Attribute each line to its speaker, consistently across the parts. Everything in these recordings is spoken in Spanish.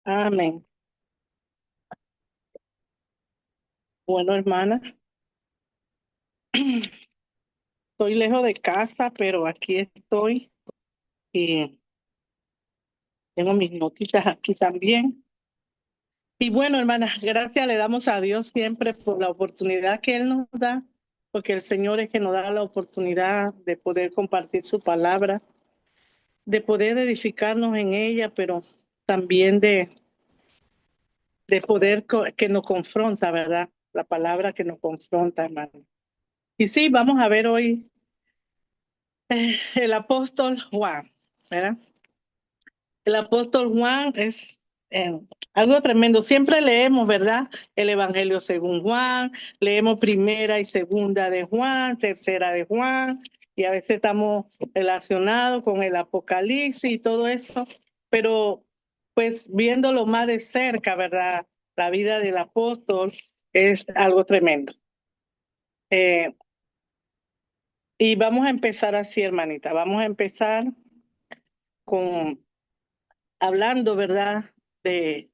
Speaker 1: Amén. Bueno, hermana, estoy lejos de casa, pero aquí estoy y tengo mis notitas aquí también. Y bueno, hermana, gracias le damos a Dios siempre por la oportunidad que Él nos da, porque el Señor es que nos da la oportunidad de poder compartir su palabra, de poder edificarnos en ella, pero también de poder que nos confronta, ¿verdad? La palabra que nos confronta, hermana. Y sí, vamos a ver hoy el apóstol Juan, ¿verdad? El apóstol Juan es eh, algo tremendo. Siempre leemos, ¿verdad? El Evangelio según Juan, leemos primera y segunda de Juan, tercera de Juan, y a veces estamos relacionados con el Apocalipsis y todo eso, pero pues viéndolo más de cerca, ¿verdad? La vida del apóstol es algo tremendo. Eh, y vamos a empezar así, hermanita. Vamos a empezar con hablando, ¿verdad? De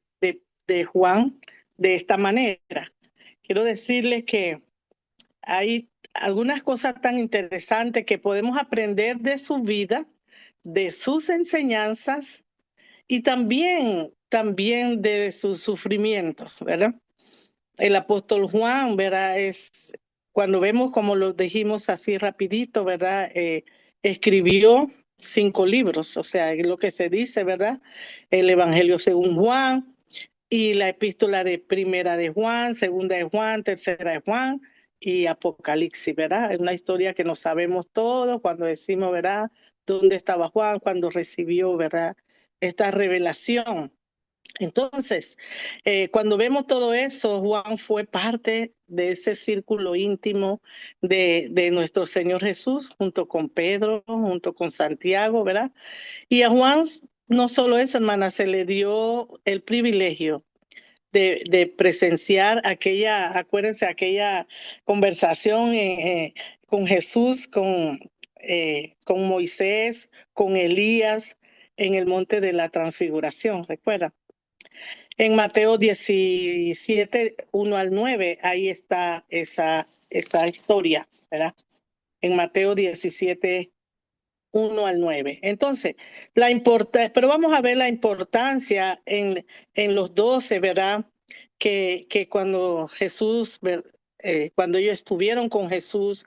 Speaker 1: Juan de esta manera. Quiero decirles que hay algunas cosas tan interesantes que podemos aprender de su vida, de sus enseñanzas y también de sus sufrimientos, ¿verdad? El apóstol Juan, ¿verdad? Es cuando vemos como lo dijimos así rapidito, ¿verdad? Escribió 5 libros, o sea, es lo que se dice, ¿verdad? El Evangelio según Juan y la epístola de primera de Juan, segunda de Juan, tercera de Juan y Apocalipsis, ¿verdad? Es una historia que no sabemos todos cuando decimos, ¿verdad? ¿Dónde estaba Juan cuando recibió, ¿verdad? Esta revelación. Entonces, cuando vemos todo eso, Juan fue parte de ese círculo íntimo de nuestro Señor Jesús, junto con Pedro, junto con Santiago, ¿verdad? Y a Juan, no solo eso, hermana, se le dio el privilegio de presenciar acuérdense, aquella conversación con Jesús, con Moisés, con Elías en el monte de la transfiguración, ¿recuerda? En Mateo 17, 1 al 9, ahí está esa historia, ¿verdad? En Mateo 17, 1 al 9. Entonces, pero vamos a ver la importancia en los 12, ¿verdad? Que cuando cuando ellos estuvieron con Jesús,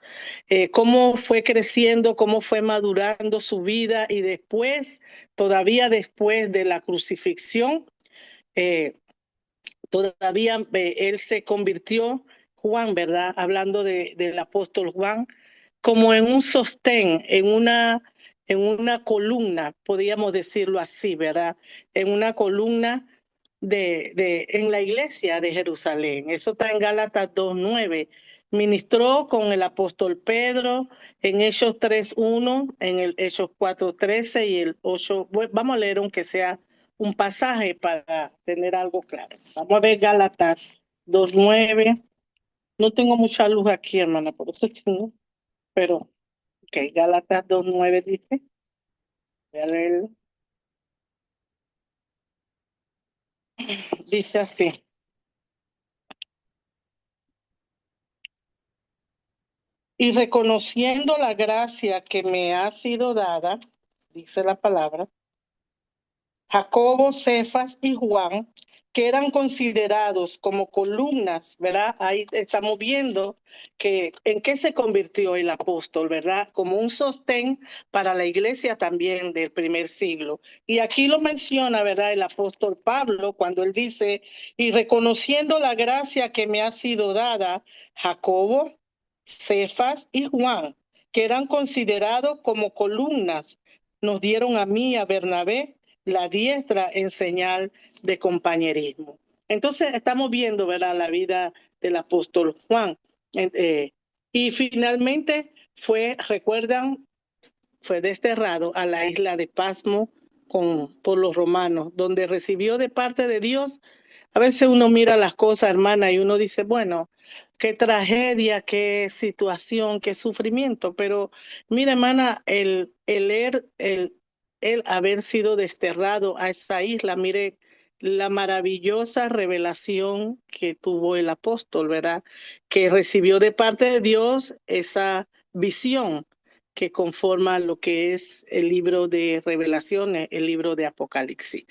Speaker 1: cómo fue creciendo, cómo fue madurando su vida y después, todavía después de la crucifixión, eh, todavía él se convirtió, Juan, ¿verdad? Hablando del apóstol Juan, como en un sostén, en una columna, podríamos decirlo así, ¿verdad? En una columna en la iglesia de Jerusalén. Eso está en Gálatas 2:9. Ministró con el apóstol Pedro en Hechos 3:1, en el Hechos 4:13 y el 8. Vamos a leer aunque sea un pasaje para tener algo claro. Vamos a ver Gálatas 2:9. No tengo mucha luz aquí, hermana, por eso es que no, pero ok, Gálatas 2:9 dice, voy a leerlo. Dice así: y reconociendo la gracia que me ha sido dada, dice la palabra, Jacobo, Cefas y Juan, que eran considerados como columnas, ¿verdad? Ahí estamos viendo que en qué se convirtió el apóstol, ¿verdad? Como un sostén para la iglesia también del primer siglo. Y aquí lo menciona, ¿verdad? El apóstol Pablo cuando él dice, y reconociendo la gracia que me ha sido dada, Jacobo, Cefas y Juan, que eran considerados como columnas, nos dieron a mí, a Bernabé, la diestra en señal de compañerismo. Entonces estamos viendo, ¿verdad?, la vida del apóstol Juan. Y finalmente recuerdan, fue desterrado a la isla de Pasmo por los romanos, donde recibió de parte de Dios. A veces uno mira las cosas, hermana, y uno dice, bueno, qué tragedia, qué situación, qué sufrimiento. Pero mira, hermana, el leer él haber sido desterrado a esa isla. Mire la maravillosa revelación que tuvo el apóstol, ¿verdad? Que recibió de parte de Dios esa visión que conforma lo que es el libro de Revelaciones, el libro de Apocalipsis.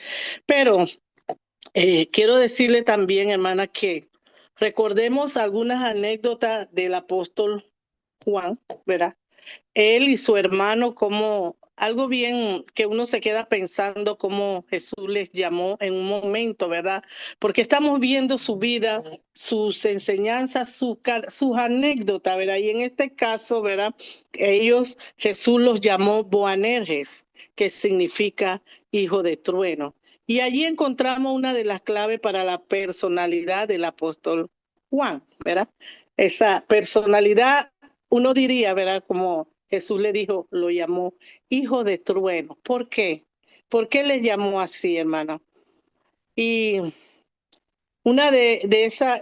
Speaker 1: Pero quiero decirle también, hermana, que recordemos algunas anécdotas del apóstol Juan, ¿verdad? Él y su hermano, como algo bien que uno se queda pensando cómo Jesús les llamó en un momento, ¿verdad? Porque estamos viendo su vida, sus enseñanzas, sus anécdotas, ¿verdad? Y en este caso, ¿verdad? Jesús los llamó Boanerges, que significa hijo de trueno. Y allí encontramos una de las claves para la personalidad del apóstol Juan, ¿verdad? Esa personalidad, uno diría, ¿verdad? Como Jesús le dijo, lo llamó hijo de trueno. ¿Por qué? ¿Por qué le llamó así, hermana? Y una de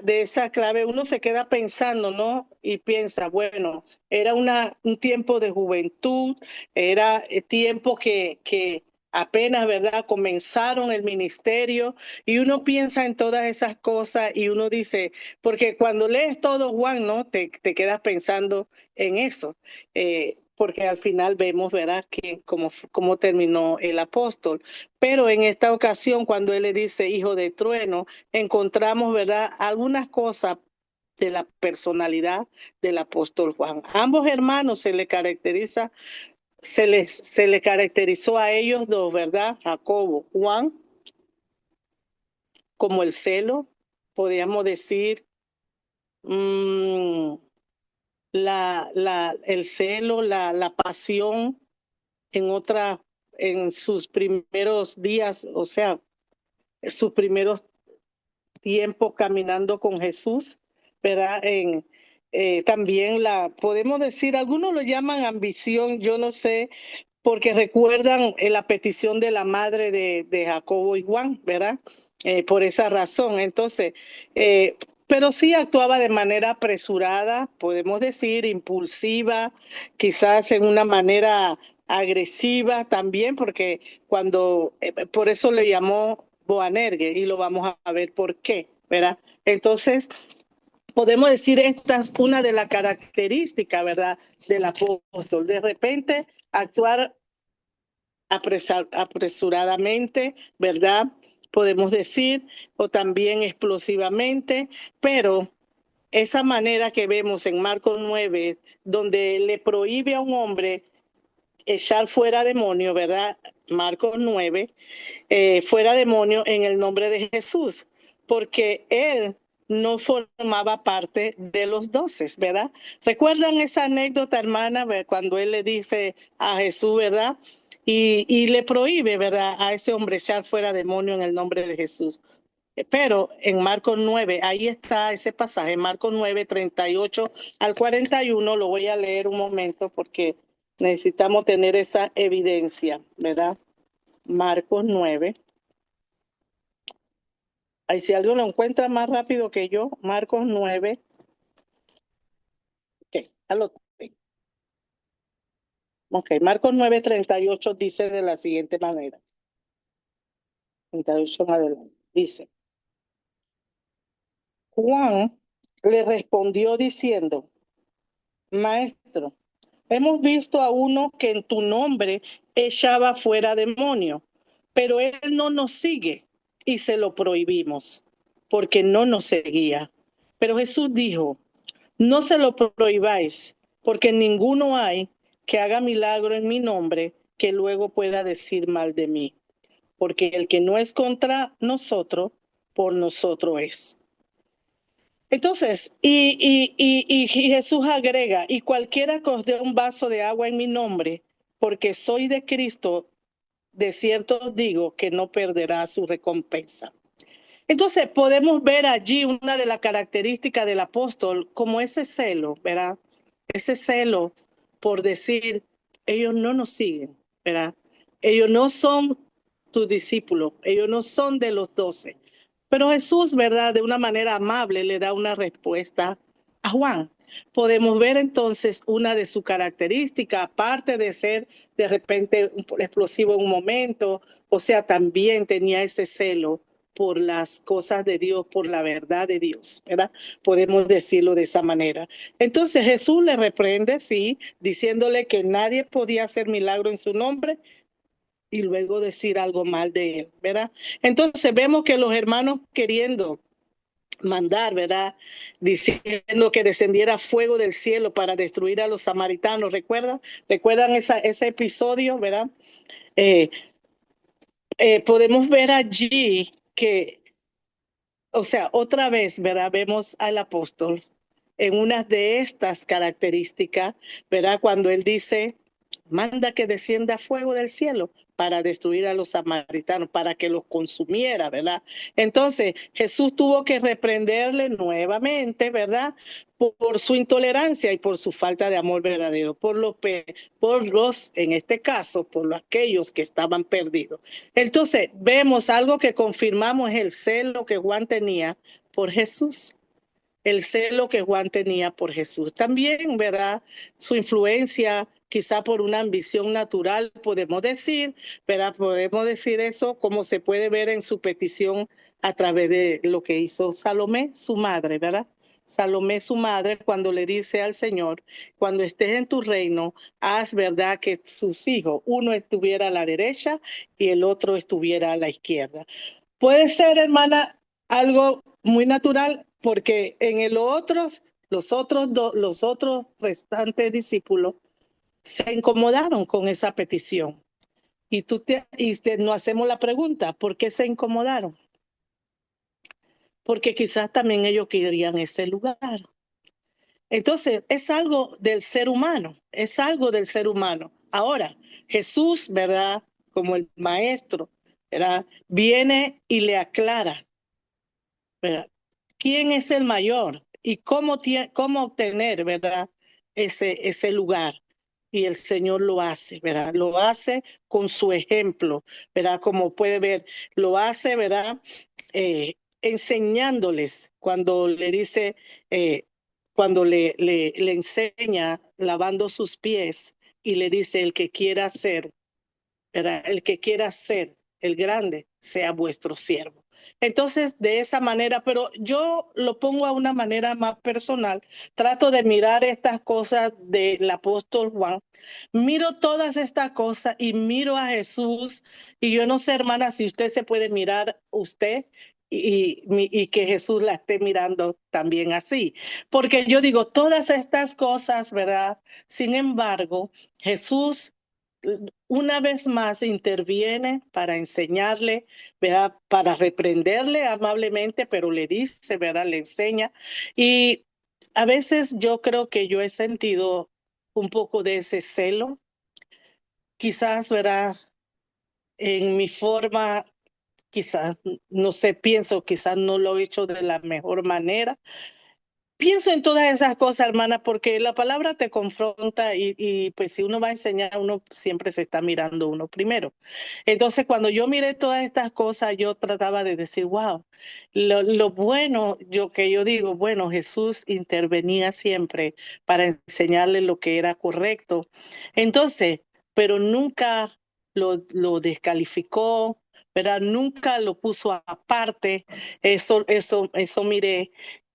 Speaker 1: esa clave, uno se queda pensando, ¿no? Y piensa, bueno, era un tiempo de juventud, era tiempo que apenas, ¿verdad? Comenzaron el ministerio y uno piensa en todas esas cosas y uno dice, porque cuando lees todo Juan, ¿no? Te quedas pensando en eso. Porque al final vemos, ¿verdad?, que cómo terminó el apóstol. Pero en esta ocasión, cuando él le dice hijo de trueno, encontramos, ¿verdad?, algunas cosas de la personalidad del apóstol Juan. Ambos hermanos se le caracterizó a ellos dos, ¿verdad? Jacobo, Juan, como el celo, podríamos decir, mmm, el celo, la pasión en sus primeros días, o sea, sus primeros tiempo caminando con Jesús, ¿verdad? También podemos decir, algunos lo llaman ambición, yo no sé, porque recuerdan la petición de la madre de Jacobo y Juan, ¿verdad? Por esa razón. Entonces, pero sí actuaba de manera apresurada, podemos decir, impulsiva, quizás en una manera agresiva también, porque por eso le llamó Boanerges y lo vamos a ver por qué, ¿verdad? Entonces, podemos decir esta es una de las características, ¿verdad?, del apóstol. De repente, actuar apresuradamente, ¿verdad? Podemos decir, o también explosivamente, pero esa manera que vemos en Marcos 9, donde le prohíbe a un hombre echar fuera demonio, ¿verdad? Marcos 9, fuera demonio en el nombre de Jesús, porque él no formaba parte de los 12, ¿verdad? ¿Recuerdan esa anécdota, hermana, cuando él le dice a Jesús, ¿verdad? Y le prohíbe, ¿verdad?, a ese hombre echar fuera demonio en el nombre de Jesús. Pero en Marcos 9, ahí está ese pasaje, Marcos 9, 38 al 41, lo voy a leer un momento porque necesitamos tener esa evidencia, ¿verdad? Marcos 9. Ahí si alguien lo encuentra más rápido que yo, Marcos 9. Ok, ok, Marcos 9, 38 dice de la siguiente manera. 38 en adelante. Dice, Juan le respondió diciendo, Maestro, hemos visto a uno que en tu nombre echaba fuera demonio, pero él no nos sigue y se lo prohibimos, porque no nos seguía. Pero Jesús dijo, no se lo prohibáis, porque ninguno hay que haga milagro en mi nombre que luego pueda decir mal de mí, porque el que no es contra nosotros, por nosotros es. Entonces, y Jesús agrega, y cualquiera que os dé un vaso de agua en mi nombre, porque soy de Cristo, de cierto os digo que no perderá su recompensa. Entonces, podemos ver allí una de las características del apóstol, como ese celo, ¿verdad? Ese celo por decir, ellos no nos siguen, ¿verdad? Ellos no son tus discípulos, ellos no son de los 12. Pero Jesús, ¿verdad?, de una manera amable le da una respuesta a Juan. Podemos ver entonces una de sus características, aparte de ser de repente explosivo en un momento, o sea, también tenía ese celo por las cosas de Dios, por la verdad de Dios, ¿verdad? Podemos decirlo de esa manera. Entonces Jesús le reprende, sí, diciéndole que nadie podía hacer milagro en su nombre y luego decir algo mal de él, ¿verdad? Entonces vemos que los hermanos queriendo mandar, ¿verdad? Diciendo que descendiera fuego del cielo para destruir a los samaritanos. ¿Recuerdan? ¿Recuerdan ese episodio, verdad? Eh, podemos ver allí que, o sea, otra vez, ¿verdad? Vemos al apóstol en una de estas características, ¿verdad? Cuando él dice, manda que descienda fuego del cielo para destruir a los samaritanos, para que los consumiera, ¿verdad? Entonces Jesús tuvo que reprenderle nuevamente, ¿verdad? Por su intolerancia y por su falta de amor verdadero, por los, en este caso, por aquellos que estaban perdidos. Entonces vemos algo que confirmamos, el celo que Juan tenía por Jesús, el celo que Juan tenía por Jesús. También, ¿verdad? Su influencia, quizá por una ambición natural, podemos decir, ¿verdad? Podemos decir eso como se puede ver en su petición a través de lo que hizo Salomé, su madre, ¿verdad? Salomé, su madre, cuando le dice al Señor, cuando estés en tu reino, haz, ¿verdad?, que sus hijos, uno estuviera a la derecha y el otro estuviera a la izquierda. Puede ser, hermana, algo muy natural, porque en los otros restantes discípulos se incomodaron con esa petición. Nos hacemos la pregunta, ¿por qué se incomodaron? Porque quizás también ellos querían ese lugar. Entonces, es algo del ser humano, es algo del ser humano. Ahora, Jesús, ¿verdad? Como el maestro, ¿verdad? Viene y le aclara, ¿verdad? ¿Quién es el mayor? Y cómo obtener, ¿verdad? Ese lugar. Y el Señor lo hace, ¿verdad? Lo hace con su ejemplo, ¿verdad? Como puede ver, lo hace, ¿verdad? Enseñándoles cuando le dice, cuando le enseña lavando sus pies y le dice, el que quiera ser, ¿verdad? El que quiera ser el grande, sea vuestro siervo. Entonces, de esa manera, pero yo lo pongo a una manera más personal, trato de mirar estas cosas del apóstol Juan, miro todas estas cosas y miro a Jesús, y yo no sé, hermana, si usted se puede mirar usted y que Jesús la esté mirando también así, porque yo digo, todas estas cosas, ¿verdad? Sin embargo, Jesús una vez más interviene para enseñarle, ¿verdad? Para reprenderle amablemente, pero le dice, ¿verdad? Le enseña. Y a veces yo creo que yo he sentido un poco de ese celo, quizás, ¿verdad? En mi forma, quizás, no sé, pienso, quizás no lo he hecho de la mejor manera. Pienso en todas esas cosas, hermana, porque la palabra te confronta y pues si uno va a enseñar, uno siempre se está mirando uno primero. Entonces, cuando yo miré todas estas cosas, yo trataba de decir, wow, lo bueno, que yo digo, bueno, Jesús intervenía siempre para enseñarle lo que era correcto. Entonces, pero nunca lo descalificó, ¿verdad? Nunca lo puso aparte. Eso miré.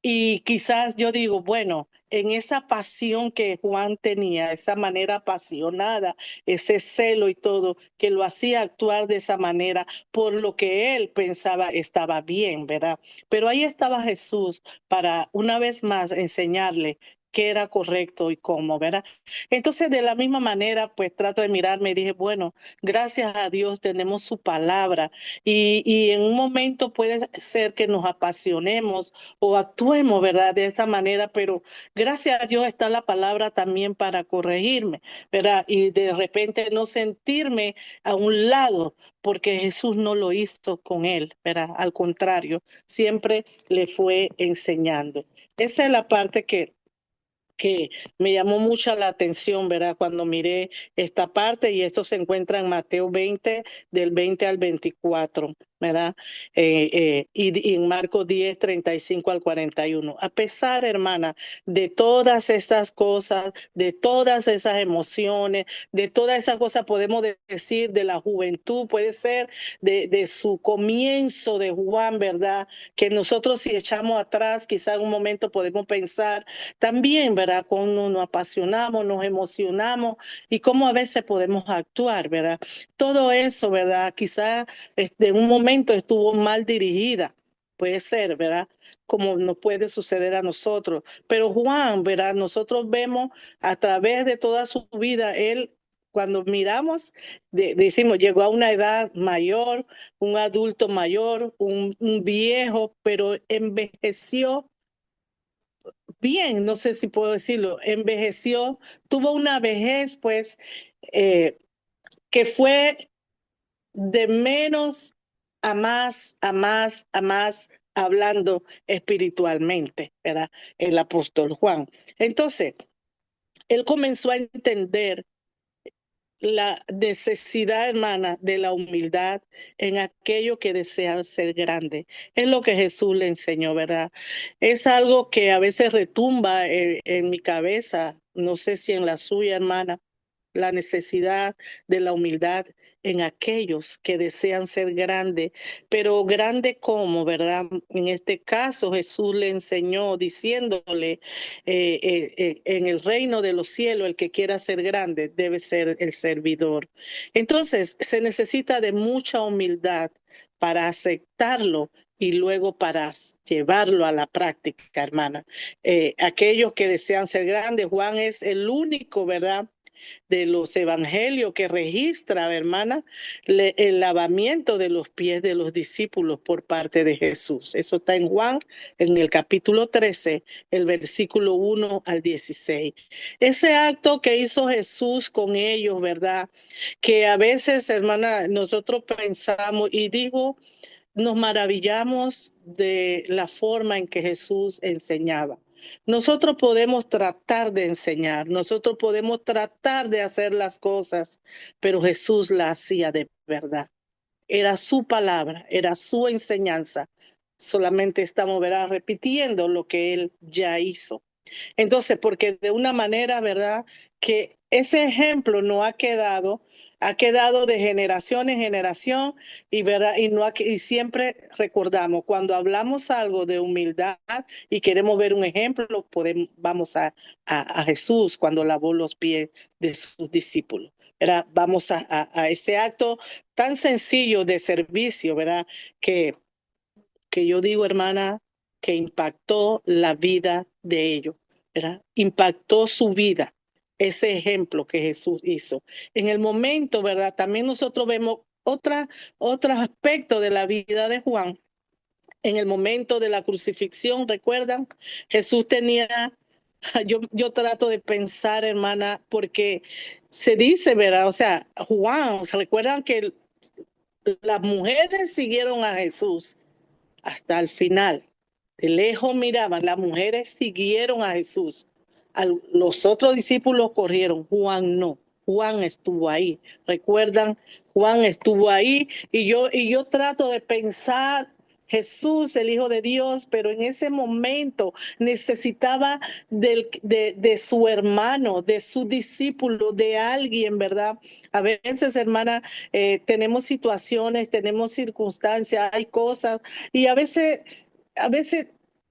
Speaker 1: Y quizás yo digo, bueno, en esa pasión que Juan tenía, esa manera apasionada, ese celo y todo, que lo hacía actuar de esa manera por lo que él pensaba estaba bien, ¿verdad? Pero ahí estaba Jesús para una vez más enseñarle qué era correcto y cómo, ¿verdad? Entonces, de la misma manera, pues trato de mirarme y dije, bueno, gracias a Dios tenemos su palabra y en un momento puede ser que nos apasionemos o actuemos, ¿verdad? De esa manera, pero gracias a Dios está la palabra también para corregirme, ¿verdad? Y de repente no sentirme a un lado, porque Jesús no lo hizo con él, ¿verdad? Al contrario, siempre le fue enseñando. Esa es la parte que me llamó mucho la atención, ¿verdad? Cuando miré esta parte, y esto se encuentra en Mateo 20, del 20 al 24, ¿verdad? Y en Marcos 10, 35 al 41. A pesar, hermana, de todas estas cosas, de todas esas emociones, de todas esas cosas, podemos decir de la juventud, puede ser de su comienzo de Juan, ¿verdad? Que nosotros si echamos atrás, quizá en un momento podemos pensar también, ¿verdad? Cómo nos apasionamos, nos emocionamos y cómo a veces podemos actuar, ¿verdad? Todo eso, ¿verdad? Quizá en un momento estuvo mal dirigida. Puede ser, ¿verdad? Como nos puede suceder a nosotros. Pero Juan, ¿verdad? Nosotros vemos a través de toda su vida, él, cuando miramos, decimos, llegó a una edad mayor, un adulto mayor, un viejo, pero envejeció bien, no sé si puedo decirlo, envejeció, tuvo una vejez, pues, que fue de menos a más, a más, a más, hablando espiritualmente, ¿verdad? El apóstol Juan. Entonces, él comenzó a entender la necesidad, hermana, de la humildad en aquello que desean ser grande. Es lo que Jesús le enseñó, ¿verdad? Es algo que a veces retumba en mi cabeza, no sé si en la suya, hermana, la necesidad de la humildad en aquellos que desean ser grandes, pero grande como, ¿verdad? En este caso Jesús le enseñó diciéndole, en el reino de los cielos, el que quiera ser grande debe ser el servidor. Entonces, se necesita de mucha humildad para aceptarlo y luego para llevarlo a la práctica, hermana. Aquellos que desean ser grandes, Juan es el único, ¿verdad? De los evangelios que registra, hermana, el lavamiento de los pies de los discípulos por parte de Jesús. Eso está en Juan, en el capítulo 13, el versículo 1 al 16. Ese acto que hizo Jesús con ellos, ¿verdad? Que a veces, hermana, nosotros pensamos, y digo, nos maravillamos de la forma en que Jesús enseñaba. Nosotros podemos tratar de enseñar, nosotros podemos tratar de hacer las cosas, pero Jesús la hacía de verdad. Era su palabra, era su enseñanza. Solamente estamos, ¿verdad?, repitiendo lo que él ya hizo. Entonces, porque de una manera, ¿verdad? Que ese ejemplo no ha quedado de generación en generación y, ¿verdad? Y, no y siempre recordamos, cuando hablamos algo de humildad y queremos ver un ejemplo, vamos a Jesús cuando lavó los pies de sus discípulos. ¿Verdad? Vamos a ese acto tan sencillo de servicio, ¿verdad? Que yo digo, hermana, que impactó la vida de ellos, ¿verdad? Impactó su vida, ese ejemplo que Jesús hizo. En el momento, ¿verdad? También nosotros vemos otro aspecto de la vida de Juan. En el momento de la crucifixión, ¿recuerdan? Jesús tenía, yo trato de pensar, hermana, porque se dice, ¿verdad? O sea, Juan, ¿se recuerdan que las mujeres siguieron a Jesús hasta el final? De lejos miraban, las mujeres siguieron a Jesús. Los otros discípulos corrieron, Juan no. Juan estuvo ahí. ¿Recuerdan? Juan estuvo ahí y yo trato de pensar Jesús, el Hijo de Dios, pero en ese momento necesitaba de su hermano, de su discípulo, de alguien, ¿verdad? A veces, hermana, tenemos situaciones, tenemos circunstancias, hay cosas, y a veces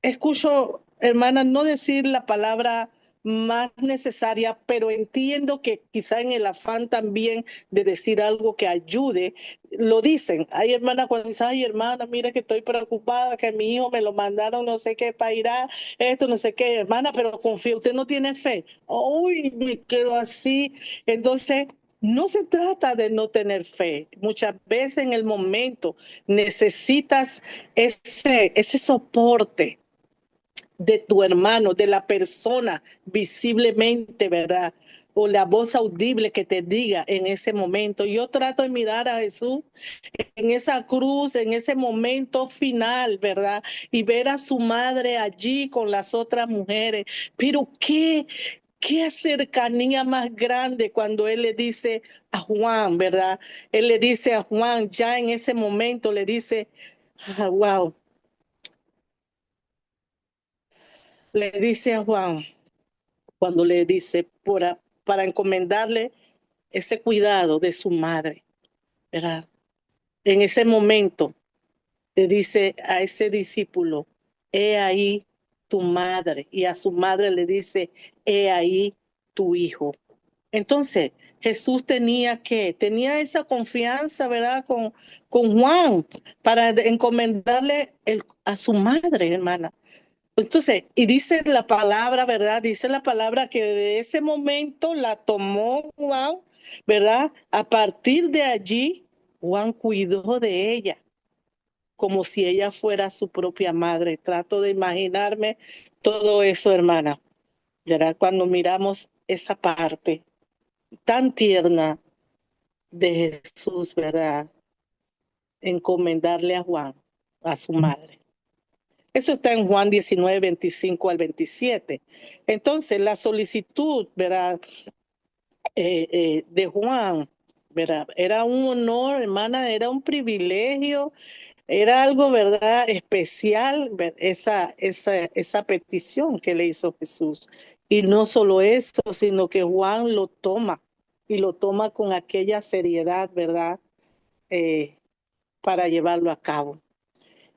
Speaker 1: escucho, hermana, no decir la palabra más necesaria, pero entiendo que quizá en el afán también de decir algo que ayude, lo dicen. Hay hermanas cuando dicen, ay hermana, mira que estoy preocupada, que mi hijo me lo mandaron no sé qué para ir a esto, no sé qué, hermana, pero confía, usted no tiene fe. Uy, me quedo así. Entonces, no se trata de no tener fe. Muchas veces en el momento necesitas ese soporte de tu hermano, de la persona visiblemente, ¿verdad? O la voz audible que te diga en ese momento. Yo trato de mirar a Jesús en esa cruz, en ese momento final, ¿verdad? Y ver a su madre allí con las otras mujeres. Pero qué cercanía más grande cuando él le dice a Juan, ¿verdad? Él le dice a Juan, ya en ese momento le dice, wow, le dice a Juan, cuando le dice para encomendarle ese cuidado de su madre, ¿verdad? En ese momento le dice a ese discípulo, he ahí tu madre, y a su madre le dice, he ahí tu hijo. Entonces, Jesús tenía esa confianza, ¿verdad? Con Juan para encomendarle a su madre, hermana. Entonces, y dice la palabra, ¿verdad? Dice la palabra que de ese momento la tomó Juan, ¿verdad? A partir de allí, Juan cuidó de ella como si ella fuera su propia madre. Trato de imaginarme todo eso, hermana, ¿verdad? Cuando miramos esa parte tan tierna de Jesús, ¿verdad? Encomendarle a Juan, a su madre. Eso está en Juan 19, 25 al 27. Entonces, la solicitud, ¿verdad? De Juan, ¿verdad? Era un honor, hermana, era un privilegio, era algo, ¿verdad? Especial, esa petición que le hizo Jesús. Y no solo eso, sino que Juan lo toma y lo toma con aquella seriedad, ¿verdad? Eh, para llevarlo a cabo.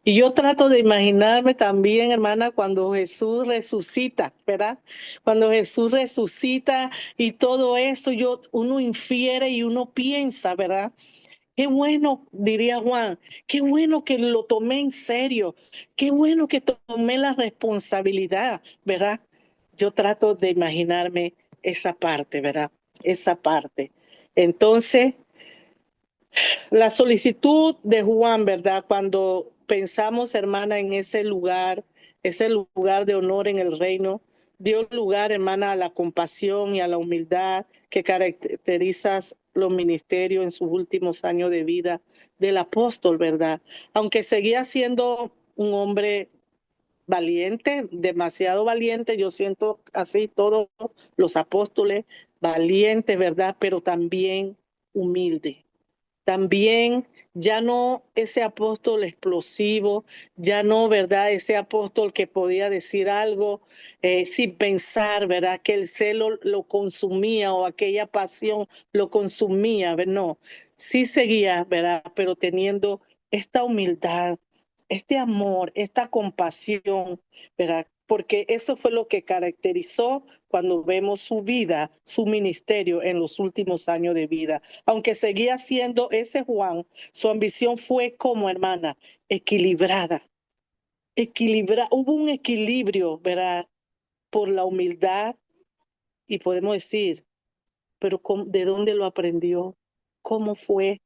Speaker 1: Y yo trato de imaginarme también, hermana, cuando Jesús resucita, ¿verdad? Cuando Jesús resucita y todo eso, uno infiere y uno piensa, ¿verdad? Qué bueno, diría Juan, qué bueno que lo tomé en serio, qué bueno que tomé la responsabilidad, ¿verdad? Yo trato de imaginarme esa parte, ¿verdad? Esa parte. Entonces, la solicitud de Juan, ¿verdad? Cuando pensamos, hermana, en ese lugar de honor en el reino, dio lugar, hermana, a la compasión y a la humildad que caracteriza los ministerios en sus últimos años de vida del apóstol, ¿verdad? Aunque seguía siendo un hombre valiente, demasiado valiente, yo siento así todos los apóstoles, valientes, ¿verdad? Pero también humilde. También ya no ese apóstol explosivo, ya no, ¿verdad? Ese apóstol que podía decir algo sin pensar, ¿verdad? Que el celo lo consumía o aquella pasión lo consumía, ¿verdad? No, sí seguía, ¿verdad? Pero teniendo esta humildad, este amor, esta compasión, ¿verdad? Porque eso fue lo que caracterizó cuando vemos su vida, su ministerio en los últimos años de vida. Aunque seguía siendo ese Juan, su ambición fue como hermana, equilibrada, hubo un equilibrio, ¿verdad? Por la humildad y podemos decir, pero ¿de dónde lo aprendió? ¿Cómo fue?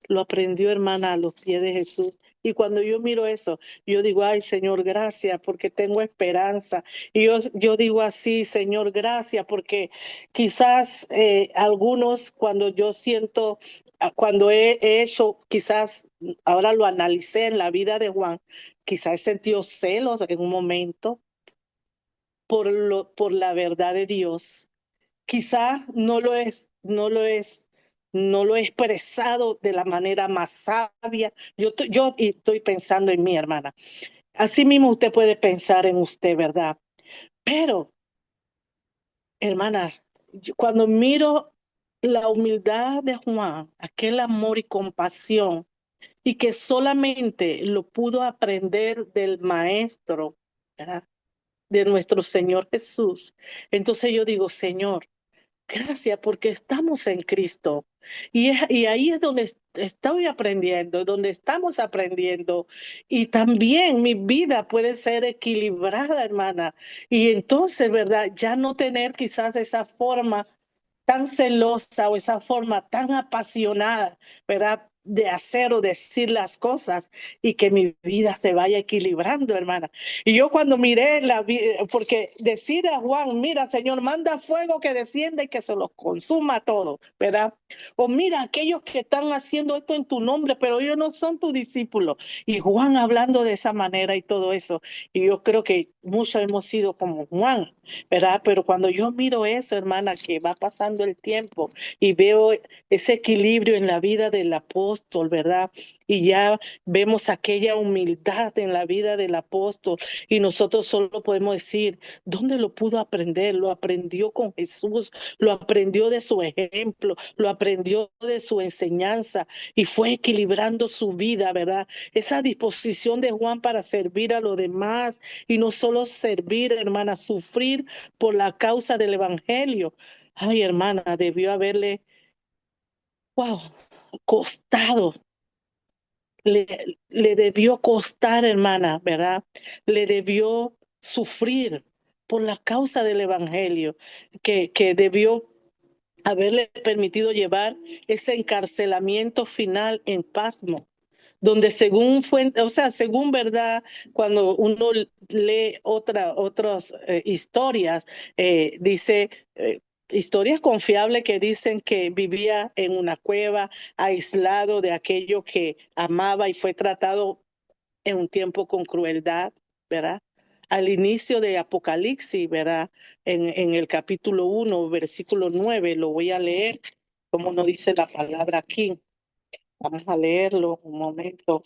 Speaker 1: Lo aprendió, hermana, a los pies de Jesús. Y cuando yo miro eso, yo digo, ay, Señor, gracias, porque tengo esperanza. Y yo digo así, Señor, gracias, porque quizás algunos, cuando yo siento, cuando he hecho, quizás, ahora lo analicé en la vida de Juan, quizás he sentido celos en un momento por la verdad de Dios. Quizás no lo he expresado de la manera más sabia. Yo estoy pensando en mi hermana. Así mismo usted puede pensar en usted, ¿verdad? Pero, hermana, cuando miro la humildad de Juan, aquel amor y compasión, y que solamente lo pudo aprender del maestro, ¿verdad? De nuestro Señor Jesús. Entonces yo digo, Señor, gracias porque estamos en Cristo. Y ahí es donde estoy aprendiendo, donde estamos aprendiendo. Y también mi vida puede ser equilibrada, hermana. Y entonces, ¿verdad? Ya no tener quizás esa forma tan celosa o esa forma tan apasionada, ¿verdad? De hacer o decir las cosas y que mi vida se vaya equilibrando, hermana. Y yo cuando miré porque decir a Juan, mira, Señor, manda fuego que descienda y que se los consuma todo, ¿verdad? O mira, aquellos que están haciendo esto en tu nombre, pero ellos no son tus discípulos. Y Juan hablando de esa manera y todo eso. Y yo creo que muchos hemos sido como Juan, ¿verdad? Pero cuando yo miro eso, hermana, que va pasando el tiempo y veo ese equilibrio en la vida del apóstol, ¿verdad? Y ya vemos aquella humildad en la vida del apóstol y nosotros solo podemos decir, ¿dónde lo pudo aprender? Lo aprendió con Jesús, lo aprendió de su ejemplo, lo aprendió de su enseñanza y fue equilibrando su vida, ¿verdad? Esa disposición de Juan para servir a los demás y no solo servir, hermana, sufrir por la causa del evangelio. Ay, hermana, debió haberle, wow, costado, le debió costar, hermana, ¿verdad? Le debió sufrir por la causa del evangelio, que debió haberle permitido llevar ese encarcelamiento final en Patmos, donde según fuente, o sea, según verdad, cuando uno lee otras historias, dice historias confiables que dicen que vivía en una cueva, aislado de aquello que amaba y fue tratado en un tiempo con crueldad, ¿verdad? Al inicio de Apocalipsis, ¿verdad? En el capítulo 1, versículo 9, lo voy a leer, como nos dice la palabra aquí. Vamos a leerlo un momento.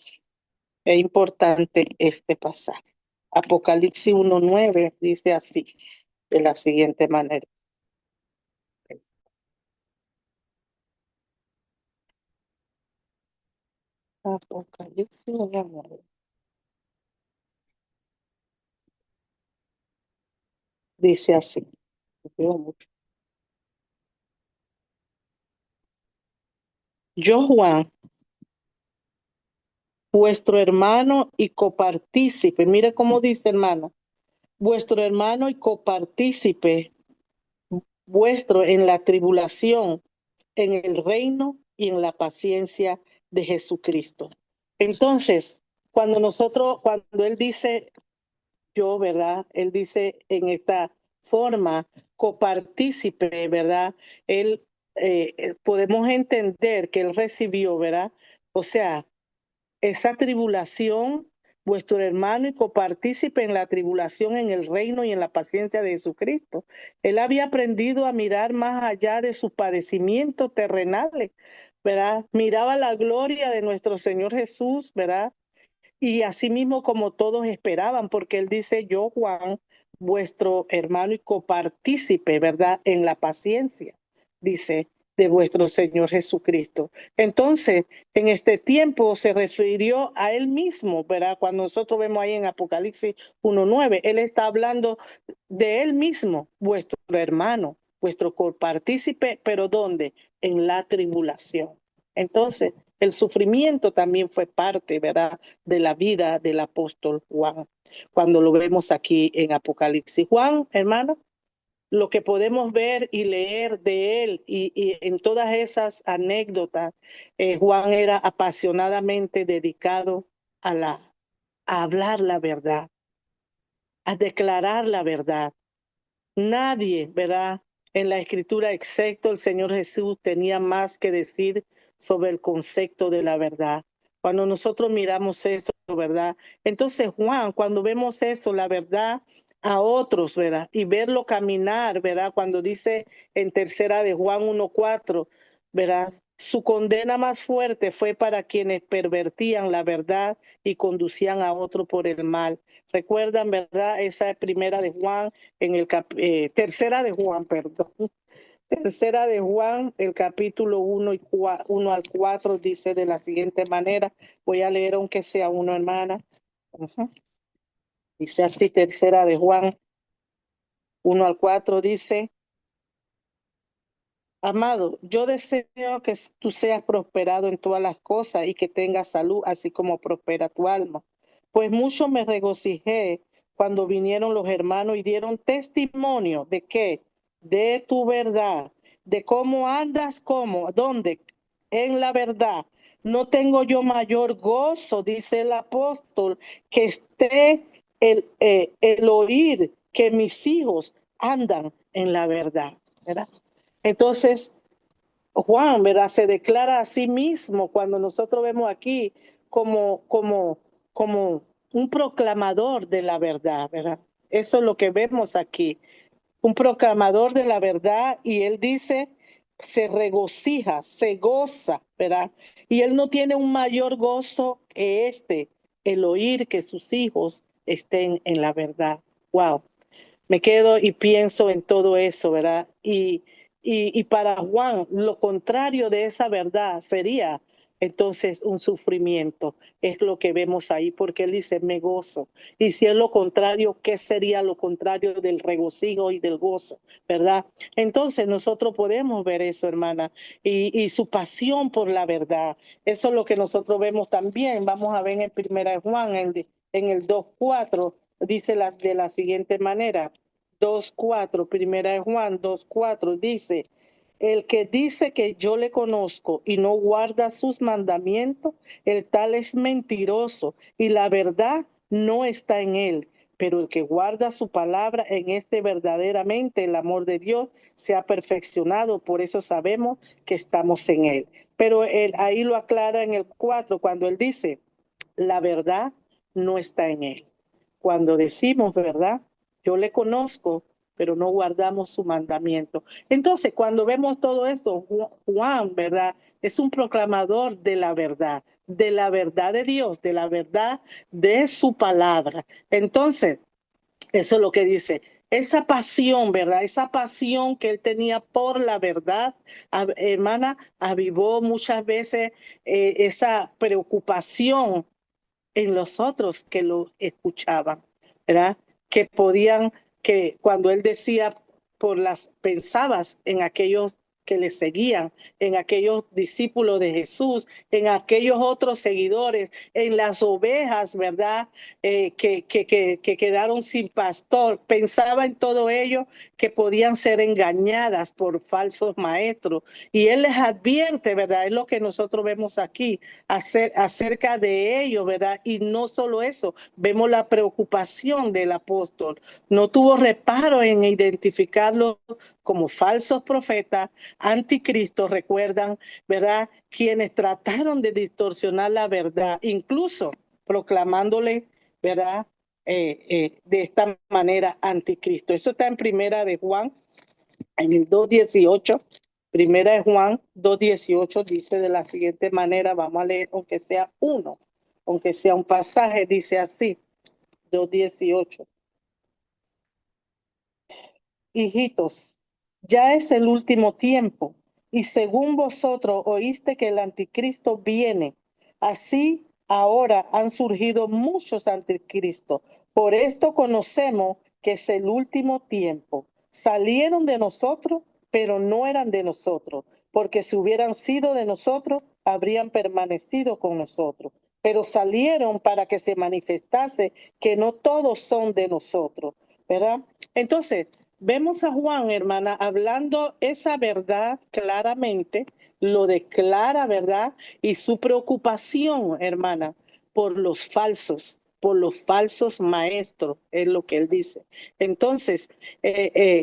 Speaker 1: Es importante este pasaje. Apocalipsis 1:9 dice así, de la siguiente manera. Apocalipsis 1:9. Dice así. Veo mucho. Yo, Juan, vuestro hermano y copartícipe, mire cómo dice, hermano, vuestro hermano y copartícipe vuestro en la tribulación, en el reino y en la paciencia de Jesucristo. Entonces, cuando él dice yo, ¿verdad? Él dice en esta forma, copartícipe, ¿verdad? Él, podemos entender que él recibió, ¿verdad? O sea, esa tribulación, vuestro hermano y copartícipe en la tribulación, en el reino y en la paciencia de Jesucristo. Él había aprendido a mirar más allá de sus padecimientos terrenales, ¿verdad? Miraba la gloria de nuestro Señor Jesús, ¿verdad? Y asimismo como todos esperaban, porque él dice, yo, Juan, vuestro hermano y copartícipe, ¿verdad? En la paciencia, dice, de vuestro Señor Jesucristo. Entonces, en este tiempo se refirió a él mismo, ¿verdad? Cuando nosotros vemos ahí en Apocalipsis 1:9, él está hablando de él mismo, vuestro hermano, vuestro copartícipe, pero ¿dónde? En la tribulación. Entonces, el sufrimiento también fue parte, ¿verdad?, de la vida del apóstol Juan, cuando lo vemos aquí en Apocalipsis. Juan, hermano, lo que podemos ver y leer de él y en todas esas anécdotas, Juan era apasionadamente dedicado a hablar la verdad, a declarar la verdad. Nadie, ¿verdad? En la escritura, excepto el Señor Jesús, tenía más que decir sobre el concepto de la verdad. Cuando nosotros miramos eso, ¿verdad? Entonces, Juan, cuando vemos eso, la verdad a otros, ¿verdad? Y verlo caminar, ¿verdad? Cuando dice en tercera de Juan 1:4, ¿verdad? Su condena más fuerte fue para quienes pervertían la verdad y conducían a otro por el mal. Recuerdan, ¿verdad? Esa es primera de Juan en el tercera de Juan, perdón. Tercera de Juan, el capítulo 1 al 4 dice de la siguiente manera. Voy a leer aunque sea uno, hermana. Ujú. Dice así, tercera de Juan 1 al 4 dice, amado, yo deseo que tú seas prosperado en todas las cosas y que tengas salud, así como prospera tu alma. Pues mucho me regocijé cuando vinieron los hermanos y dieron testimonio de que, de tu verdad, de cómo andas, cómo, dónde, en la verdad. No tengo yo mayor gozo, dice el apóstol, que esté el oír que mis hijos andan en la verdad, ¿verdad? Entonces, Juan, ¿verdad? Se declara a sí mismo cuando nosotros vemos aquí como un proclamador de la verdad, ¿verdad? Eso es lo que vemos aquí. Un proclamador de la verdad y él dice, se regocija, se goza, ¿verdad? Y él no tiene un mayor gozo que el oír que sus hijos estén en la verdad. Wow, me quedo y pienso en todo eso, ¿verdad? Y para Juan, lo contrario de esa verdad sería entonces un sufrimiento. Es lo que vemos ahí, porque él dice, me gozo. Y si es lo contrario, ¿qué sería lo contrario del regocijo y del gozo? ¿Verdad? Entonces nosotros podemos ver eso, hermana, y su pasión por la verdad. Eso es lo que nosotros vemos también. Vamos a ver en primera de Juan, en el 2:4, dice de la siguiente manera. 2:4, primera de Juan 2:4 dice, el que dice que yo le conozco y no guarda sus mandamientos, el tal es mentiroso y la verdad no está en él. Pero el que guarda su palabra, en este verdaderamente el amor de Dios se ha perfeccionado, por eso sabemos que estamos en él. Pero él ahí lo aclara en el 4 cuando él dice, la verdad no está en él. Cuando decimos verdad, yo le conozco, pero no guardamos su mandamiento. Entonces, cuando vemos todo esto, Juan, ¿verdad? Es un proclamador de la verdad de Dios, de la verdad de su palabra. Entonces, eso es lo que dice. Esa pasión, ¿verdad? Esa pasión que él tenía por la verdad, hermana, avivó muchas veces esa preocupación en los otros que lo escuchaban, ¿verdad? Que podían, que cuando él decía, pensabas en aquellos que le seguían, en aquellos discípulos de Jesús, en aquellos otros seguidores, en las ovejas, ¿verdad? Que quedaron sin pastor. Pensaba en todo ello que podían ser engañadas por falsos maestros. Y él les advierte, ¿verdad? Es lo que nosotros vemos aquí acerca de ello, ¿verdad? Y no solo eso, vemos la preocupación del apóstol. No tuvo reparo en identificarlos como falsos profetas, anticristos, recuerdan, ¿verdad? Quienes trataron de distorsionar la verdad, incluso proclamándole, ¿verdad? De esta manera anticristo. Eso está en primera de Juan, en el 2:18. Primera de Juan 2:18 dice de la siguiente manera, vamos a leer aunque sea uno, aunque sea un pasaje, dice así, 2:18. Hijitos, ya es el último tiempo, y según vosotros oíste que el anticristo viene, así ahora han surgido muchos anticristos. Por esto conocemos que es el último tiempo. Salieron de nosotros, pero no eran de nosotros, porque si hubieran sido de nosotros, habrían permanecido con nosotros. Pero salieron para que se manifestase que no todos son de nosotros, ¿verdad? Entonces, vemos a Juan, hermana, hablando esa verdad claramente, lo declara, ¿verdad? Y su preocupación, hermana, por los falsos maestros, es lo que él dice. Entonces,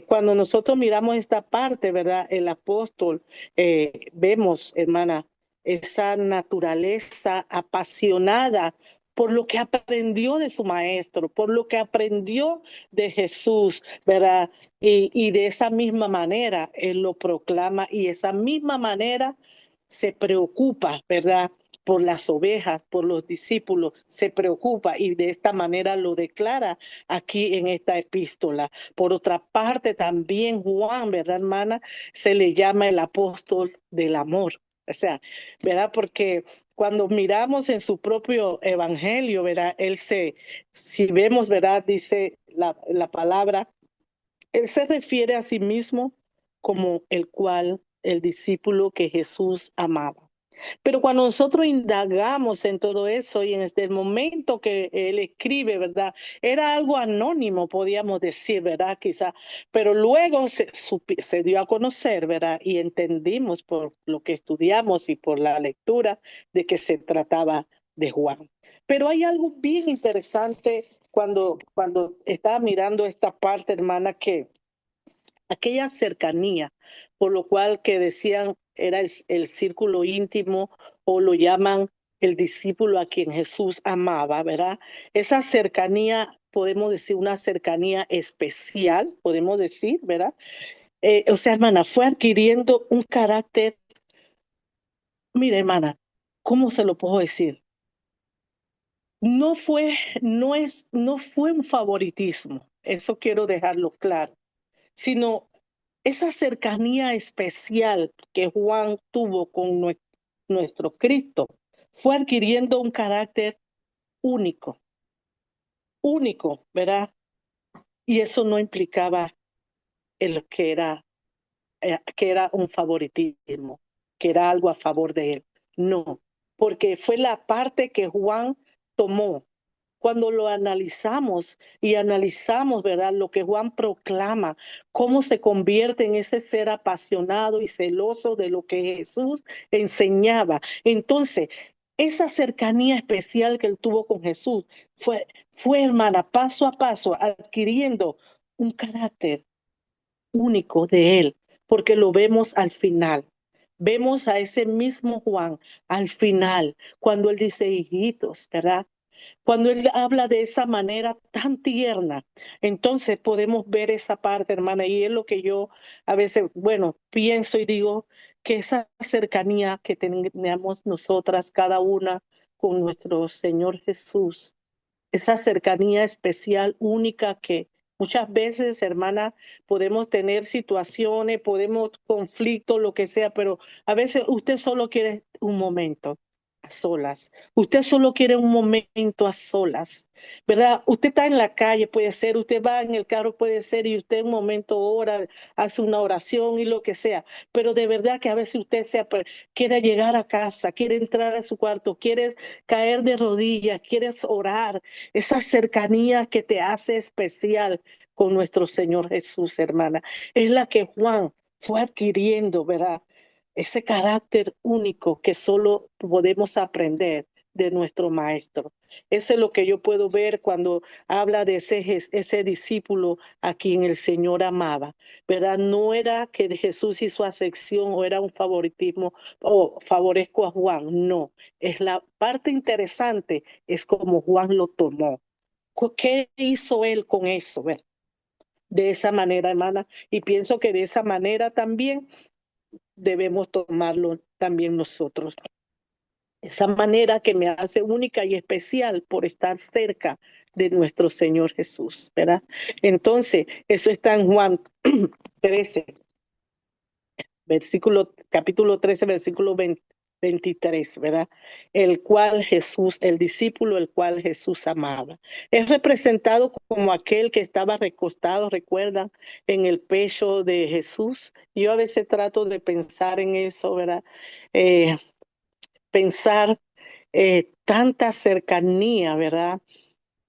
Speaker 1: cuando nosotros miramos esta parte, ¿verdad? El apóstol, vemos, hermana, esa naturaleza apasionada por lo que aprendió de su maestro, por lo que aprendió de Jesús, ¿verdad? Y de esa misma manera él lo proclama y esa misma manera se preocupa, ¿verdad? Por las ovejas, por los discípulos, se preocupa y de esta manera lo declara aquí en esta epístola. Por otra parte, también Juan, ¿verdad, hermana? Se le llama el apóstol del amor. O sea, ¿verdad? Porque cuando miramos en su propio evangelio, ¿verdad? Si vemos, ¿verdad? Dice la palabra, él se refiere a sí mismo como el cual, el discípulo que Jesús amaba. Pero cuando nosotros indagamos en todo eso y en el momento que él escribe, ¿verdad? Era algo anónimo, podíamos decir, ¿verdad? Quizá, pero luego se dio a conocer, ¿verdad? Y entendimos por lo que estudiamos y por la lectura de que se trataba de Juan. Pero hay algo bien interesante cuando estaba mirando esta parte, hermana, que aquella cercanía, por lo cual que decían era el círculo íntimo o lo llaman el discípulo a quien Jesús amaba, ¿verdad? Esa cercanía podemos decir, una cercanía especial, podemos decir, ¿verdad? O sea, hermana, fue adquiriendo un carácter, mire, hermana, ¿cómo se lo puedo decir? No fue, no fue un favoritismo, eso quiero dejarlo claro, sino esa cercanía especial que Juan tuvo con nuestro Cristo fue adquiriendo un carácter único, único, ¿verdad? Y eso no implicaba el que era un favoritismo, que era algo a favor de él. No, porque fue la parte que Juan tomó. Cuando lo analizamos y analizamos, ¿verdad? Lo que Juan proclama, cómo se convierte en ese ser apasionado y celoso de lo que Jesús enseñaba. Entonces, esa cercanía especial que él tuvo con Jesús fue, hermana, paso a paso, adquiriendo un carácter único de él, porque lo vemos al final. Vemos a ese mismo Juan al final, cuando él dice hijitos, ¿verdad? Cuando él habla de esa manera tan tierna, entonces podemos ver esa parte, hermana, y es lo que yo a veces, bueno, pienso y digo que esa cercanía que tenemos nosotras, cada una con nuestro Señor Jesús, esa cercanía especial, única que muchas veces, hermana, podemos tener situaciones, podemos conflictos, lo que sea, pero a veces usted solo quiere un momento a solas. Usted solo quiere un momento a solas, ¿verdad? Usted está en la calle, puede ser, usted va en el carro, puede ser, y usted un momento ora, hace una oración y lo que sea, pero de verdad que a veces usted quiere llegar a casa, quiere entrar a su cuarto, quiere caer de rodillas, quieres orar, esa cercanía que te hace especial con nuestro Señor Jesús, hermana, es la que Juan fue adquiriendo, ¿verdad? Ese carácter único que solo podemos aprender de nuestro maestro. Eso es lo que yo puedo ver cuando habla de ese discípulo a quien el Señor amaba, ¿verdad? No era que Jesús hizo acepción o era un favoritismo o favorezco a Juan, no. Es la parte interesante, es como Juan lo tomó. ¿Qué hizo él con eso? ¿Verdad? De esa manera, hermana, y pienso que de esa manera también debemos tomarlo también nosotros. Esa manera que me hace única y especial por estar cerca de nuestro Señor Jesús, ¿verdad? Entonces, eso está en Juan 13, capítulo 13, versículo 23, ¿verdad? El cual Jesús, el discípulo, el cual Jesús amaba. Es representado como aquel que estaba recostado, recuerdan, en el pecho de Jesús. Yo a veces trato de pensar en eso, ¿verdad? Eh, pensar tanta cercanía, ¿verdad?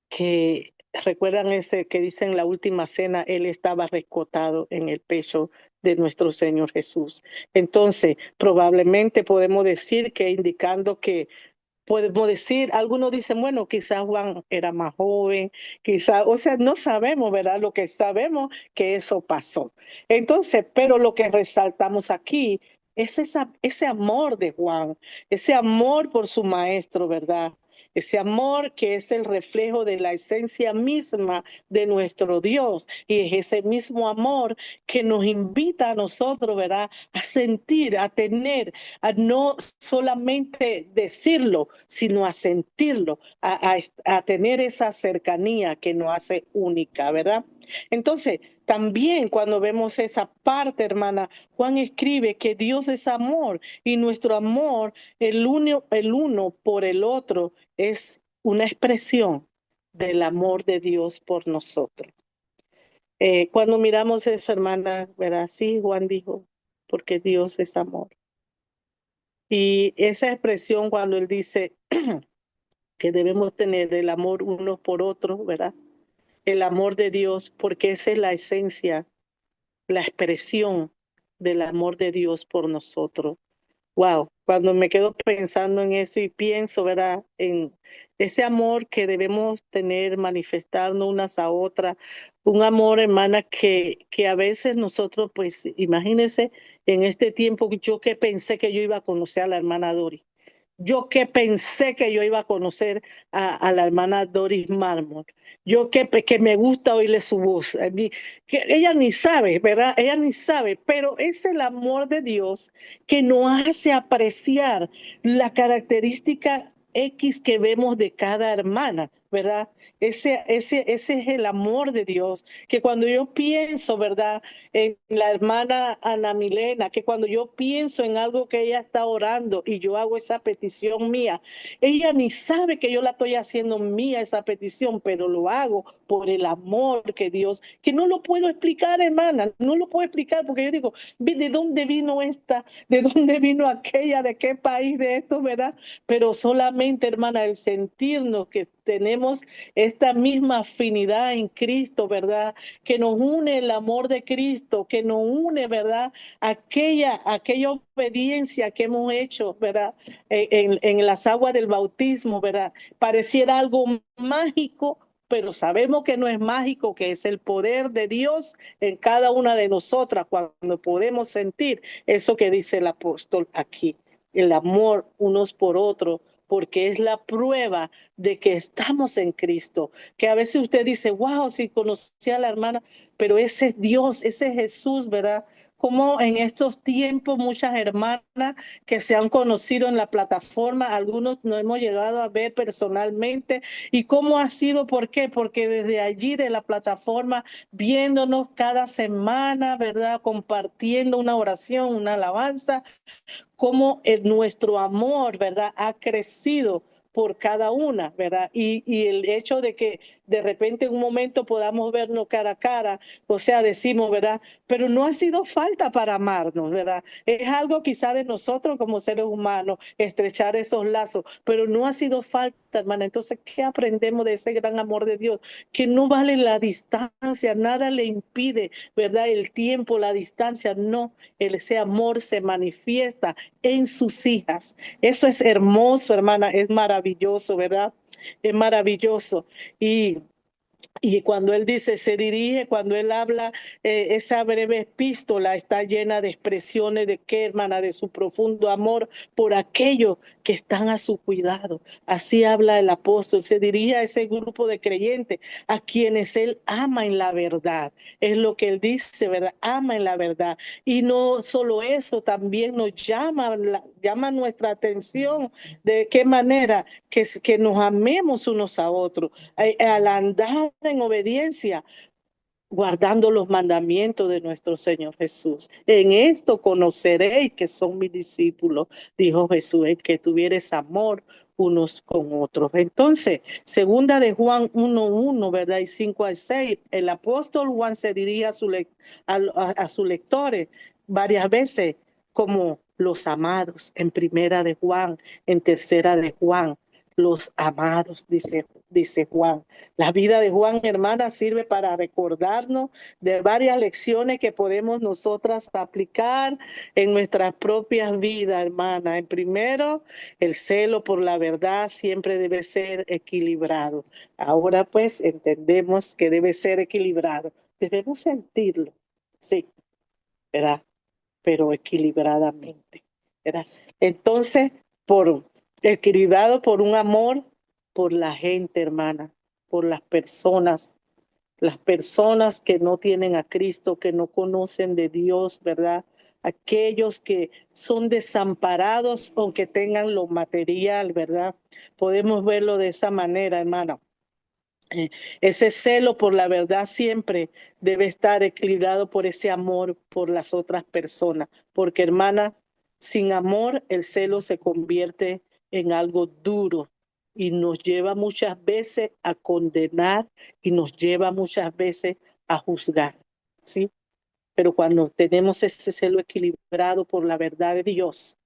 Speaker 1: Que recuerdan ese que dice en la última cena, él estaba recostado en el pecho de nuestro Señor Jesús. Entonces, probablemente podemos decir que indicando que podemos decir, algunos dicen, bueno, quizás Juan era más joven, quizás, o sea, no sabemos, ¿verdad? Lo que sabemos que eso pasó. Entonces, pero lo que resaltamos aquí es ese amor de Juan, ese amor por su maestro, ¿verdad? Ese amor que es el reflejo de la esencia misma de nuestro Dios. Y es ese mismo amor que nos invita a nosotros, ¿verdad? A sentir, a tener, a no solamente decirlo, sino a sentirlo, a tener esa cercanía que nos hace única, ¿verdad? Entonces, también cuando vemos esa parte, hermana, Juan escribe que Dios es amor y nuestro amor, el uno por el otro, es una expresión del amor de Dios por nosotros. Cuando miramos eso, hermana, ¿verdad? Sí, Juan dijo, porque Dios es amor. Y esa expresión cuando él dice que debemos tener el amor uno por otro, ¿verdad? El amor de Dios, porque esa es la esencia, la expresión del amor de Dios por nosotros. Wow, cuando me quedo pensando en eso y pienso, ¿verdad? En ese amor que debemos tener, manifestarnos unas a otras, un amor, hermana, que a veces nosotros, pues, imagínense, en este tiempo yo que pensé que yo iba a conocer a la hermana Dori. Yo que pensé que yo iba a conocer a la hermana Doris Marmot. Yo que me gusta oírle su voz. Que ella ni sabe, ¿verdad? Ella ni sabe, pero es el amor de Dios que nos hace apreciar la característica X que vemos de cada hermana, ¿verdad? Ese es el amor de Dios, que cuando yo pienso, ¿verdad? En la hermana Ana Milena, que cuando yo pienso en algo que ella está orando y yo hago esa petición mía, ella ni sabe que yo la estoy haciendo mía esa petición, pero lo hago por el amor que Dios, que no lo puedo explicar, hermana, no lo puedo explicar porque yo digo, ¿de dónde vino esta? ¿De dónde vino aquella? ¿De qué país de esto, verdad? Pero solamente, hermana, el sentirnos que tenemos esta misma afinidad en Cristo, ¿verdad? Que nos une el amor de Cristo, que nos une, ¿verdad? Aquella obediencia que hemos hecho, ¿verdad? En las aguas del bautismo, ¿verdad? Pareciera algo mágico, pero sabemos que no es mágico, que es el poder de Dios en cada una de nosotras cuando podemos sentir eso que dice el apóstol aquí, el amor unos por otros, porque es la prueba de que estamos en Cristo, que a veces usted dice, wow, si conocí a la hermana, pero ese es Dios, ese es Jesús, ¿verdad? Como en estos tiempos muchas hermanas que se han conocido en la plataforma, algunos no hemos llegado a ver personalmente. ¿Y cómo ha sido? ¿Por qué? Porque desde allí de la plataforma, viéndonos cada semana, ¿verdad? Compartiendo una oración, una alabanza, cómo nuestro amor, ¿verdad? Ha crecido por cada una, ¿verdad? Y el hecho de que de repente en un momento podamos vernos cara a cara, o sea, decimos, ¿verdad? Pero no ha sido falta para amarnos, ¿verdad? Es algo quizá de nosotros como seres humanos, estrechar esos lazos, pero no ha sido falta, hermana. Entonces, ¿qué aprendemos de ese gran amor de Dios? Que no vale la distancia, nada le impide, ¿verdad? El tiempo, la distancia, no. Ese amor se manifiesta en sus hijas. Eso es hermoso, hermana, es maravilloso, ¿verdad? Es maravilloso. Y cuando él dice, se dirige, cuando él habla, esa breve epístola está llena de expresiones de qué, hermana, de su profundo amor por aquellos que están a su cuidado. Así habla el apóstol, se dirige a ese grupo de creyentes a quienes él ama en la verdad. Es lo que él dice, ¿verdad? Ama en la verdad. Y no solo eso, también nos llama nuestra atención de qué manera que nos amemos unos a otros al andar en obediencia, guardando los mandamientos de nuestro Señor Jesús. En esto conoceréis que son mis discípulos, dijo Jesús, en que tuvieres amor unos con otros. Entonces, segunda de Juan 1:1, ¿verdad? Y 5-6, el apóstol Juan se dirige a sus lectores varias veces como los amados, en primera de Juan, en tercera de Juan, los amados, dice Juan. La vida de Juan, hermana, sirve para recordarnos de varias lecciones que podemos nosotras aplicar en nuestras propias vidas, hermana. En primero, el celo por la verdad siempre debe ser equilibrado. Ahora pues entendemos que debe ser equilibrado. Debemos sentirlo, sí, ¿verdad? Pero equilibradamente, ¿verdad? Entonces, equilibrado por un amor por la gente, hermana, por las personas que no tienen a Cristo, que no conocen de Dios, ¿verdad? Aquellos que son desamparados aunque tengan lo material, ¿verdad? Podemos verlo de esa manera, hermana. Ese celo por la verdad siempre debe estar equilibrado por ese amor por las otras personas, porque hermana, sin amor el celo se convierte en algo duro y nos lleva muchas veces a condenar y nos lleva muchas veces a juzgar, ¿sí? Pero cuando tenemos ese celo equilibrado por la verdad de Dios,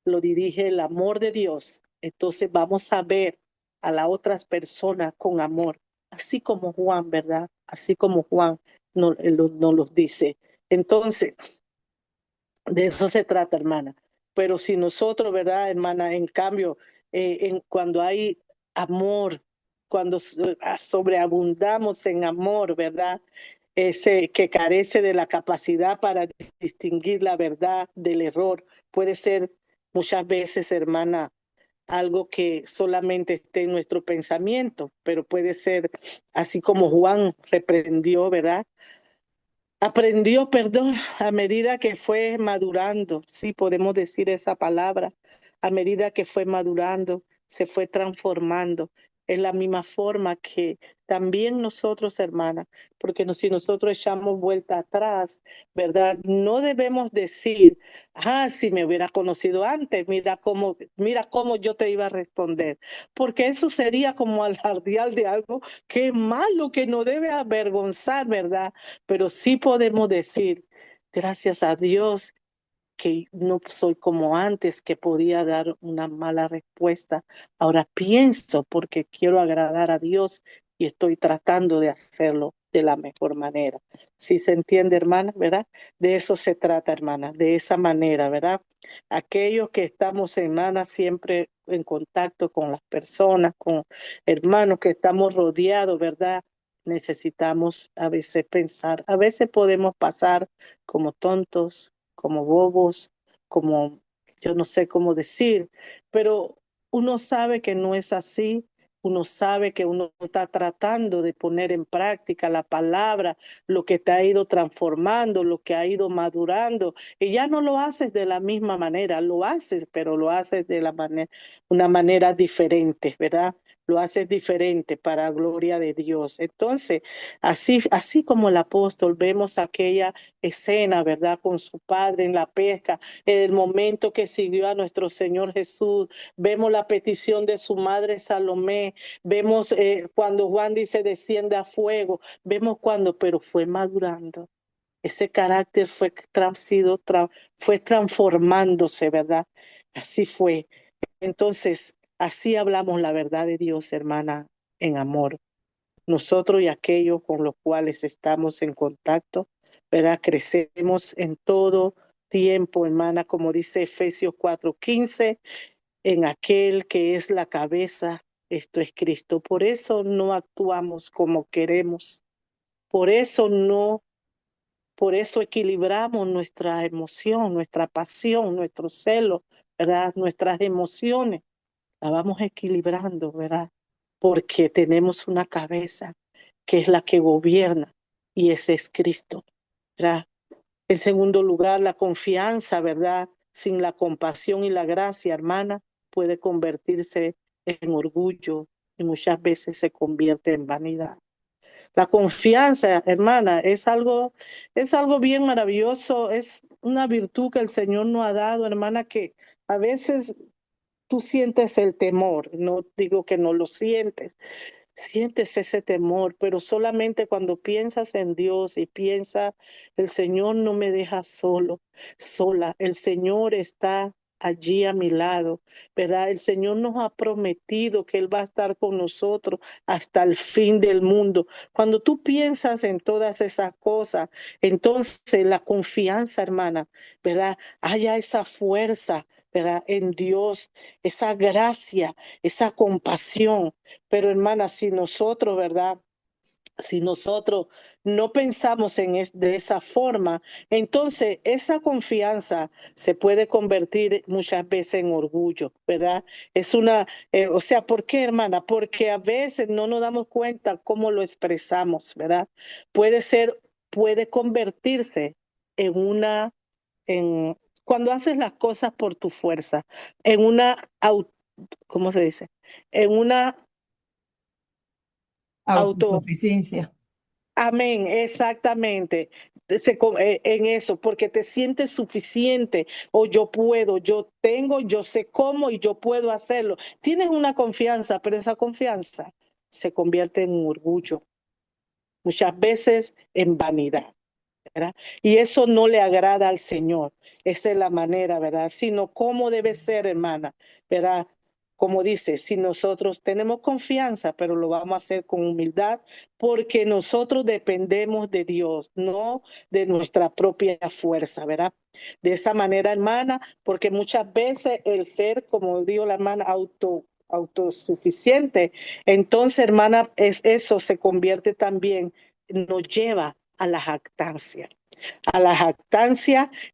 Speaker 1: lo dirige el amor de Dios, entonces vamos a ver a las otras personas con amor, así como Juan, ¿verdad? Así como Juan nos los dice. Entonces, de eso se trata, hermana. Pero si nosotros, ¿verdad, hermana? En cambio, cuando hay amor, cuando sobreabundamos en amor, ¿verdad? Ese que carece de la capacidad para distinguir la verdad del error, puede ser muchas veces, hermana, algo que solamente esté en nuestro pensamiento, pero puede ser así como Juan reprendió, ¿verdad? Aprendió, perdón, a medida que fue madurando, sí, podemos decir esa palabra, a medida que fue madurando, se fue transformando. Es la misma forma que también nosotros, hermanas, porque si nosotros echamos vuelta atrás, ¿verdad? No debemos decir, ah, si me hubiera conocido antes, mira cómo yo te iba a responder, porque eso sería como alardear de algo que es malo, que no debe avergonzar, ¿verdad? Pero sí podemos decir, gracias a Dios, que no soy como antes, que podía dar una mala respuesta. Ahora pienso porque quiero agradar a Dios y estoy tratando de hacerlo de la mejor manera. ¿Sí se entiende, hermana? ¿Verdad? De eso se trata, hermana, de esa manera, ¿verdad? Aquellos que estamos, hermana, siempre en contacto con las personas, con hermanos que estamos rodeados, ¿verdad? Necesitamos a veces pensar, a veces podemos pasar como tontos, como bobos, como yo no sé cómo decir, pero uno sabe que no es así, uno sabe que uno está tratando de poner en práctica la palabra, lo que te ha ido transformando, lo que ha ido madurando, y ya no lo haces de la misma manera, lo haces, pero lo haces de una manera diferente, ¿verdad? Lo haces diferente para gloria de Dios. Entonces, así como el apóstol, vemos aquella escena, ¿verdad? Con su padre en la pesca, en el momento que siguió a nuestro Señor Jesús. Vemos la petición de su madre Salomé. Vemos cuando Juan dice desciende a fuego. Vemos cuando, pero fue madurando. Ese carácter fue transformándose, ¿verdad? Así fue. Entonces, así hablamos la verdad de Dios, hermana, en amor nosotros y aquellos con los cuales estamos en contacto, ¿verdad? Crecemos en todo tiempo, hermana, como dice Efesios 4:15, en aquel que es la cabeza, esto es Cristo. Por eso no actuamos como queremos, por eso no, por eso equilibramos nuestra emoción, nuestra pasión, nuestro celo, ¿verdad? Nuestras emociones, la vamos equilibrando, ¿verdad? Porque tenemos una cabeza que es la que gobierna, y ese es Cristo, ¿verdad? En segundo lugar, la confianza, ¿verdad? Sin la compasión y la gracia, hermana, puede convertirse en orgullo y muchas veces se convierte en vanidad. La confianza, hermana, es algo bien maravilloso, es una virtud que el Señor nos ha dado, hermana, que a veces tú sientes el temor, no digo que no lo sientes, sientes ese temor, pero solamente cuando piensas en Dios y piensas, el Señor no me deja solo, sola, el Señor está allí a mi lado, ¿verdad? El Señor nos ha prometido que Él va a estar con nosotros hasta el fin del mundo. Cuando tú piensas en todas esas cosas, entonces la confianza, hermana, ¿verdad? Haya esa fuerza, ¿verdad? En Dios, esa gracia, esa compasión. Pero hermana, si nosotros, ¿verdad? Si nosotros no pensamos de esa forma, entonces esa confianza se puede convertir muchas veces en orgullo, ¿verdad? O sea, ¿por qué, hermana? Porque a veces no nos damos cuenta cómo lo expresamos, ¿verdad? Puede ser, puede convertirse en en, cuando haces las cosas por tu fuerza, en ¿cómo se dice? En una auto.
Speaker 2: Autosuficiencia.
Speaker 1: Amén, exactamente. En eso, porque te sientes suficiente o yo puedo, yo tengo, yo sé cómo y yo puedo hacerlo. Tienes una confianza, pero esa confianza se convierte en un orgullo, muchas veces en vanidad, ¿verdad? Y eso no le agrada al Señor. Esa es la manera, ¿verdad? Sino cómo debe ser, hermana, ¿verdad? Como dice, si nosotros tenemos confianza, pero lo vamos a hacer con humildad, porque nosotros dependemos de Dios, no de nuestra propia fuerza, ¿verdad? De esa manera, hermana, porque muchas veces el ser, como dijo la hermana, autosuficiente, entonces, hermana, eso se convierte también, nos lleva a la jactancia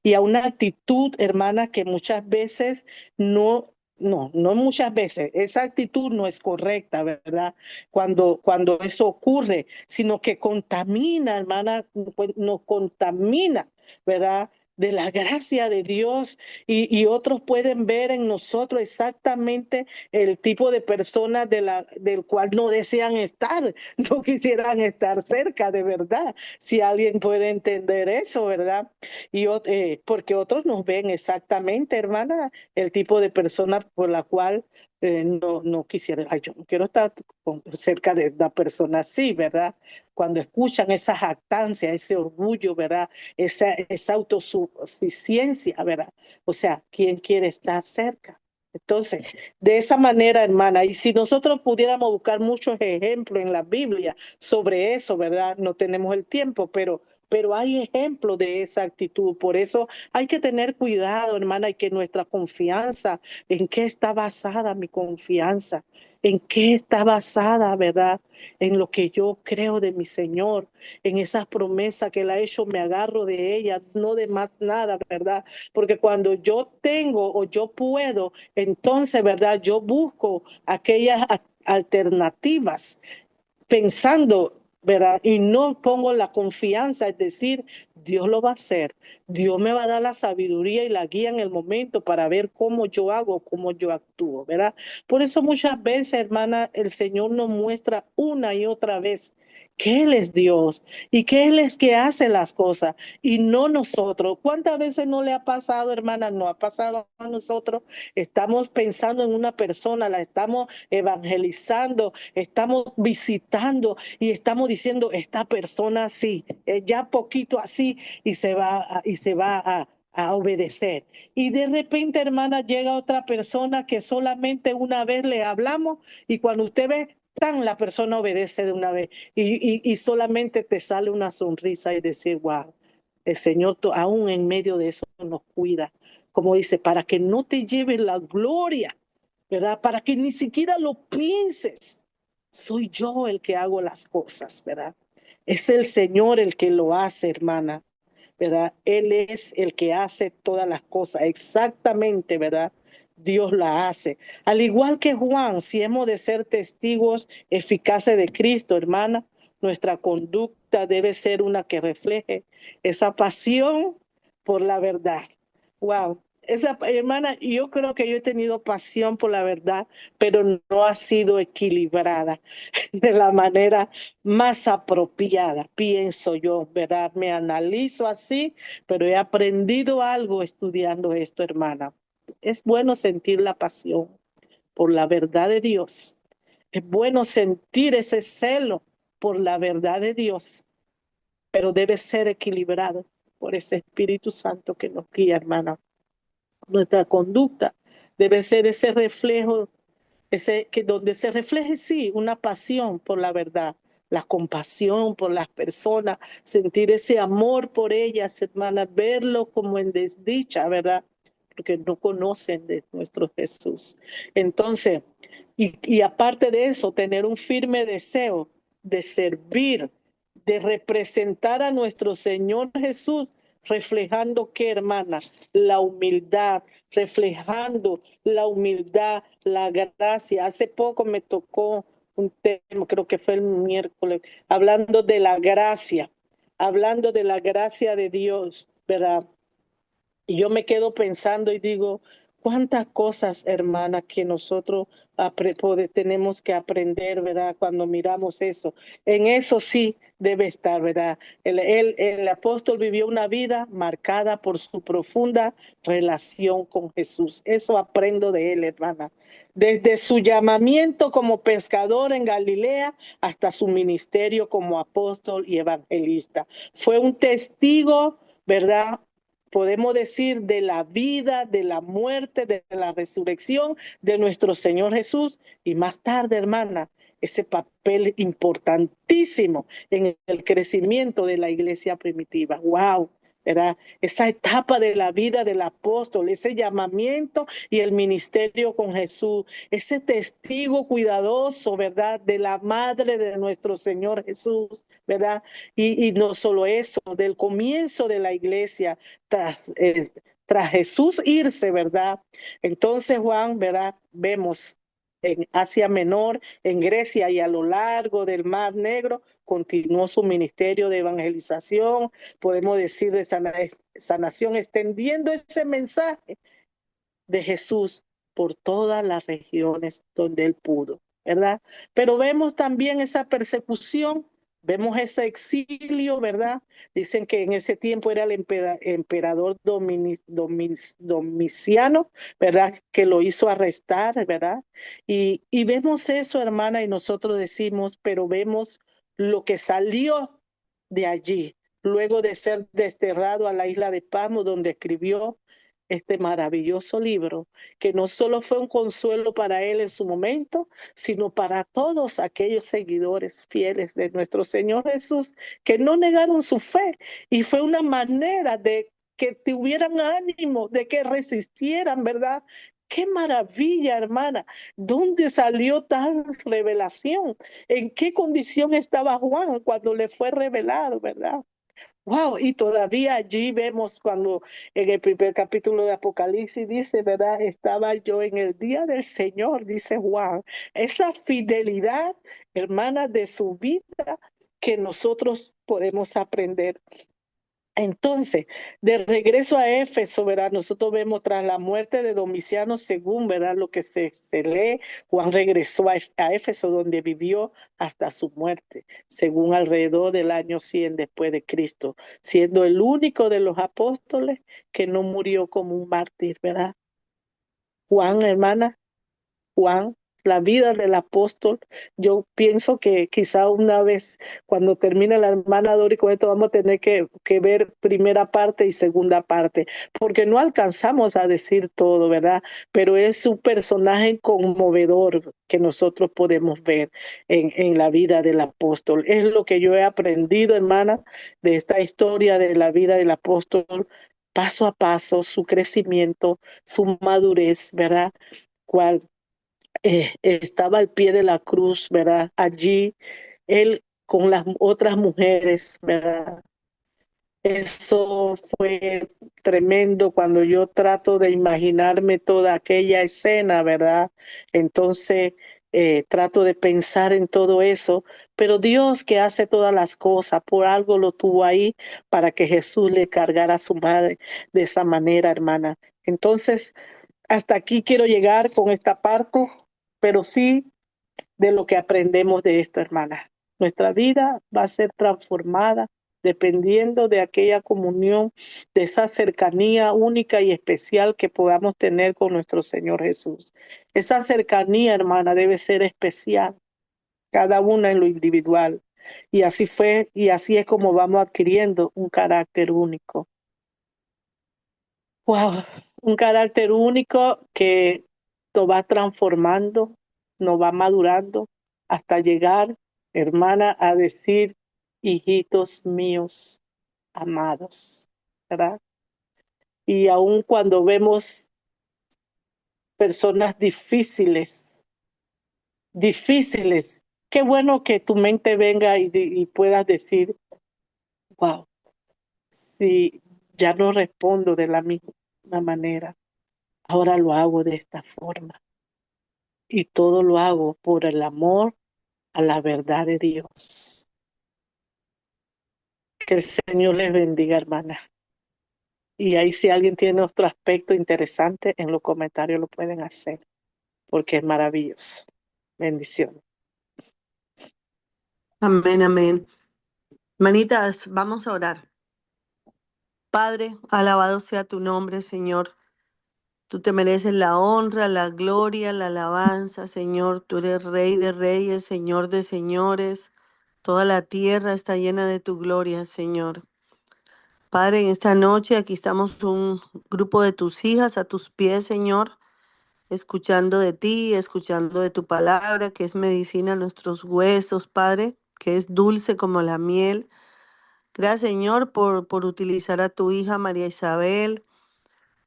Speaker 1: y a una actitud, hermana, que muchas veces no, no muchas veces, esa actitud no es correcta, ¿verdad? Cuando eso ocurre, sino que contamina, hermana, pues, nos contamina, ¿verdad? De la gracia de Dios y otros pueden ver en nosotros exactamente el tipo de personas del cual no desean estar, no quisieran estar cerca, de verdad, si alguien puede entender eso, ¿verdad? Porque otros nos ven exactamente, hermana, el tipo de persona por la cual no quisiera, ay, yo no quiero estar cerca de una persona así, ¿verdad? Cuando escuchan esa jactancia, ese orgullo, ¿verdad? Esa autosuficiencia, ¿verdad? O sea, ¿quién quiere estar cerca? Entonces, de esa manera, hermana, y si nosotros pudiéramos buscar muchos ejemplos en la Biblia sobre eso, ¿verdad? No tenemos el tiempo, pero hay ejemplos de esa actitud. Por eso hay que tener cuidado, hermana, y que nuestra confianza, ¿en qué está basada mi confianza? ¿En qué está basada, verdad? En lo que yo creo de mi Señor, en esas promesas que Él ha hecho, me agarro de ellas, no de más nada, ¿verdad? Porque cuando yo tengo o yo puedo, entonces, ¿verdad? Yo busco aquellas alternativas pensando, ¿verdad? Y no pongo la confianza, es decir, Dios lo va a hacer. Dios me va a dar la sabiduría y la guía en el momento para ver cómo yo hago, cómo yo actúo, ¿verdad? Por eso muchas veces, hermana, el Señor nos muestra una y otra vez que Él es Dios y que Él es que hace las cosas y no nosotros. ¿Cuántas veces no le ha pasado, hermana? No ha pasado a nosotros. Estamos pensando en una persona, la estamos evangelizando, estamos visitando y estamos diciendo, esta persona sí, ya poquito así y se va a obedecer. Y de repente, hermana, llega otra persona que solamente una vez le hablamos y cuando usted ve, tan la persona obedece de una vez y solamente te sale una sonrisa y decir, wow, el Señor aún en medio de eso nos cuida. Como dice, para que no te lleves la gloria, ¿verdad? Para que ni siquiera lo pienses. Soy yo el que hago las cosas, ¿verdad? Es el Señor el que lo hace, hermana, ¿verdad? Él es el que hace todas las cosas, exactamente, ¿verdad? Dios la hace. Al igual que Juan, si hemos de ser testigos eficaces de Cristo, hermana, nuestra conducta debe ser una que refleje esa pasión por la verdad. Wow. Esa hermana, yo creo que yo he tenido pasión por la verdad, pero no ha sido equilibrada de la manera más apropiada, pienso yo, ¿verdad? Me analizo así, pero he aprendido algo estudiando esto, hermana. Es bueno sentir la pasión por la verdad de Dios. Es bueno sentir ese celo por la verdad de Dios, pero debe ser equilibrado por ese Espíritu Santo que nos guía, hermana. Nuestra conducta debe ser ese reflejo, que donde se refleje, sí, una pasión por la verdad, la compasión por las personas, sentir ese amor por ellas, hermanas, verlo como en desdicha, ¿verdad? Porque no conocen de nuestro Jesús. Entonces, y aparte de eso, tener un firme deseo de servir, de representar a nuestro Señor Jesús, reflejando qué, hermanas, la humildad, reflejando la humildad, la gracia. Hace poco me tocó un tema, creo que fue el miércoles, hablando de la gracia de Dios, ¿verdad? Y yo me quedo pensando y digo, cuántas cosas, hermana, que nosotros tenemos que aprender, ¿verdad? Cuando miramos eso. En eso sí debe estar, ¿verdad? El apóstol vivió una vida marcada por su profunda relación con Jesús. Eso aprendo de él, hermana. Desde su llamamiento como pescador en Galilea hasta su ministerio como apóstol y evangelista. Fue un testigo, ¿verdad? Podemos decir de la vida, de la muerte, de la resurrección de nuestro Señor Jesús y más tarde, hermana, ese papel importantísimo en el crecimiento de la iglesia primitiva. ¡Wow! ¿Verdad? Esa etapa de la vida del apóstol, ese llamamiento y el ministerio con Jesús, ese testigo cuidadoso, ¿verdad? De la madre de nuestro Señor Jesús, ¿verdad? Y no solo eso, del comienzo de la iglesia, tras, tras Jesús irse, ¿verdad? Entonces Juan, ¿verdad? Vemos en Asia Menor, en Grecia y a lo largo del Mar Negro, continuó su ministerio de evangelización, podemos decir de sanación, extendiendo ese mensaje de Jesús por todas las regiones donde él pudo, ¿verdad? Pero vemos también esa persecución, vemos ese exilio, ¿verdad? Dicen que en ese tiempo era el emperador Domiciano, ¿verdad? Que lo hizo arrestar, ¿verdad? Y vemos eso, hermana, y nosotros decimos, pero vemos lo que salió de allí, luego de ser desterrado a la isla de Pasmo, donde escribió este maravilloso libro, que no solo fue un consuelo para él en su momento, sino para todos aquellos seguidores fieles de nuestro Señor Jesús que no negaron su fe. Y fue una manera de que tuvieran ánimo, de que resistieran, ¿verdad? Qué maravilla, hermana. ¿Dónde salió tal revelación? ¿En qué condición estaba Juan cuando le fue revelado, verdad? Wow, y todavía allí vemos cuando en el primer capítulo de Apocalipsis dice, ¿verdad? Estaba yo en el día del Señor, dice Juan. Esa fidelidad, hermana, de su vida que nosotros podemos aprender. Entonces, de regreso a Éfeso, ¿verdad? Nosotros vemos tras la muerte de Domiciano, según, ¿verdad? Lo que se lee, Juan regresó a Éfeso, donde vivió hasta su muerte, según alrededor del año 100 después de Cristo, siendo el único de los apóstoles que no murió como un mártir, ¿verdad? Juan, hermana, Juan, la vida del apóstol. Yo pienso que quizá una vez, cuando termine la hermana Dori, con esto vamos a tener que ver primera parte y segunda parte, porque no alcanzamos a decir todo, ¿verdad? Pero es un personaje conmovedor que nosotros podemos ver en la vida del apóstol. Es lo que yo he aprendido, hermana, de esta historia de la vida del apóstol, paso a paso, su crecimiento, su madurez, ¿verdad? Cual estaba al pie de la cruz, ¿verdad? Allí, él con las otras mujeres, ¿verdad? Eso fue tremendo cuando yo trato de imaginarme toda aquella escena, ¿verdad? Entonces, trato de pensar en todo eso, pero Dios que hace todas las cosas, por algo lo tuvo ahí para que Jesús le cargara a su madre de esa manera, hermana. Entonces, hasta aquí quiero llegar con esta parte, pero sí de lo que aprendemos de esto, hermana. Nuestra vida va a ser transformada dependiendo de aquella comunión, de esa cercanía única y especial que podamos tener con nuestro Señor Jesús. Esa cercanía, hermana, debe ser especial, cada una en lo individual. Y así fue, y así es como vamos adquiriendo un carácter único. Wow, un carácter único que nos va transformando, nos va madurando hasta llegar, hermana, a decir, hijitos míos amados, ¿verdad? Y aun cuando vemos personas difíciles, qué bueno que tu mente venga y puedas decir, wow, si ya no respondo de la misma manera, ahora lo hago de esta forma. Y todo lo hago por el amor a la verdad de Dios. Que el Señor les bendiga, hermana. Y ahí si alguien tiene otro aspecto interesante, en los comentarios lo pueden hacer, porque es maravilloso. Bendiciones.
Speaker 2: Amén, amén. Manitas, vamos a orar. Padre, alabado sea tu nombre, Señor. Tú te mereces la honra, la gloria, la alabanza, Señor. Tú eres Rey de reyes, Señor de señores. Toda la tierra está llena de tu gloria, Señor. Padre, en esta noche aquí estamos un grupo de tus hijas a tus pies, Señor, escuchando de ti, escuchando de tu palabra, que es medicina a nuestros huesos, Padre, que es dulce como la miel. Gracias, Señor, por utilizar a tu hija María Isabel,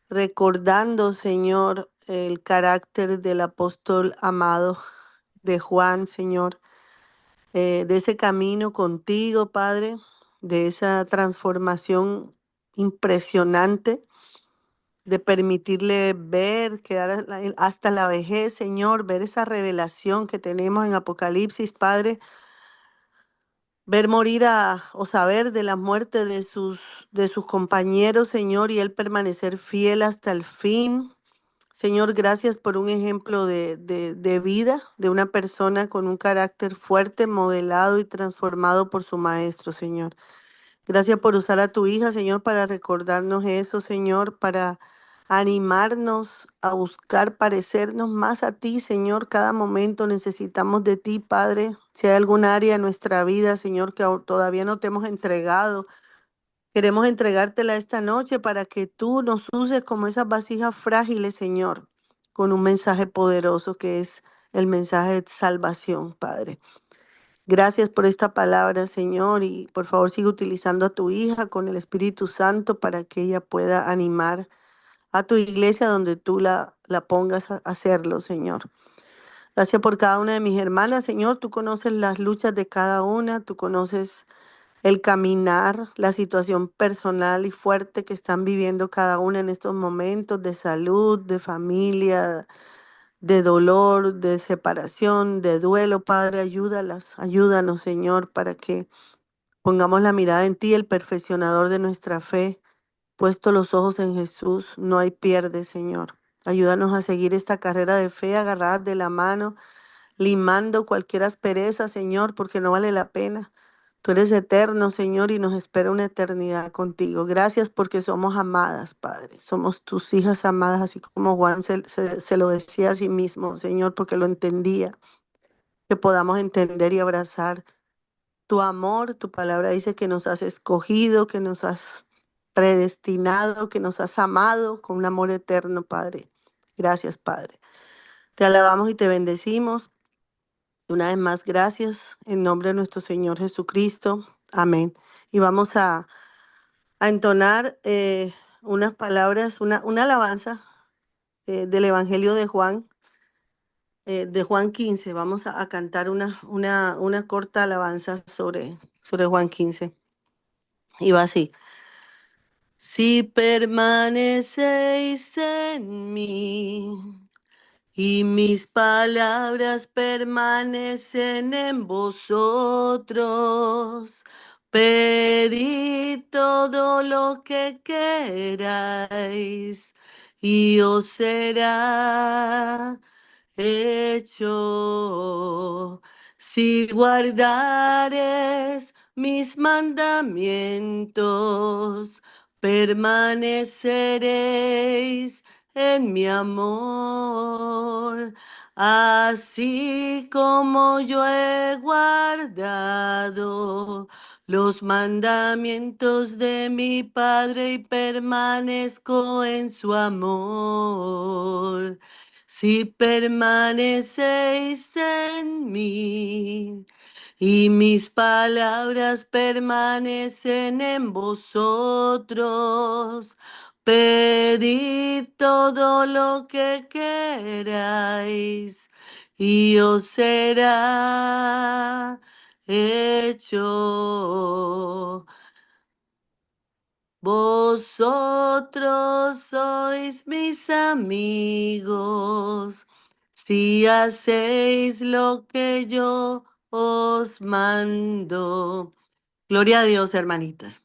Speaker 2: recordando, Señor, el carácter del apóstol amado de Juan, Señor, de ese camino contigo, Padre, de esa transformación impresionante de permitirle ver, quedar hasta la vejez, Señor, ver esa revelación que tenemos en Apocalipsis, Padre, ver morir o saber de la muerte de sus compañeros, Señor, y él permanecer fiel hasta el fin. Señor, gracias por un ejemplo de vida, de una persona con un carácter fuerte, modelado y transformado por su maestro, Señor. Gracias por usar a tu hija, Señor, para recordarnos eso, Señor, para animarnos a buscar parecernos más a ti, Señor. Cada momento necesitamos de ti, Padre. Si hay algún área en nuestra vida, Señor, que todavía no te hemos entregado, queremos entregártela esta noche para que tú nos uses como esas vasijas frágiles, Señor, con un mensaje poderoso que es el mensaje de salvación, Padre. Gracias por esta palabra, Señor, y por favor sigue utilizando a tu hija con el Espíritu Santo para que ella pueda animar a tu iglesia donde tú la pongas a hacerlo, Señor. Gracias por cada una de mis hermanas, Señor. Tú conoces las luchas de cada una, tú conoces el caminar, la situación personal y fuerte que están viviendo cada una en estos momentos de salud, de familia, de dolor, de separación, de duelo. Padre, ayúdalas, ayúdanos, Señor, para que pongamos la mirada en ti, el perfeccionador de nuestra fe. Puesto los ojos en Jesús, no hay pierde, Señor. Ayúdanos a seguir esta carrera de fe agarradas de la mano, limando cualquier aspereza, Señor, porque no vale la pena. Tú eres eterno, Señor, y nos espera una eternidad contigo. Gracias porque somos amadas, Padre. Somos tus hijas amadas, así como Juan se lo decía a sí mismo, Señor, porque lo entendía. Que podamos entender y abrazar tu amor. Tu palabra dice que nos has escogido, que nos has predestinado, que nos has amado con un amor eterno, Padre. Gracias, Padre. Te alabamos y te bendecimos. Una vez más, gracias en nombre de nuestro Señor Jesucristo. Amén. Y vamos a entonar unas palabras, una alabanza del Evangelio de Juan 15. Vamos a cantar una corta alabanza sobre Juan 15. Y va así. Si permanecéis en mí y mis palabras permanecen en vosotros, pedid todo lo que queráis y os será hecho. Si guardares mis mandamientos, permaneceréis en mi amor, así como yo he guardado los mandamientos de mi Padre y permanezco en su amor. Si permanecéis en mí y mis palabras permanecen en vosotros, pedid todo lo que queráis y os será hecho. Vosotros sois mis amigos, si hacéis lo que yo os mando. Gloria a Dios, hermanitas.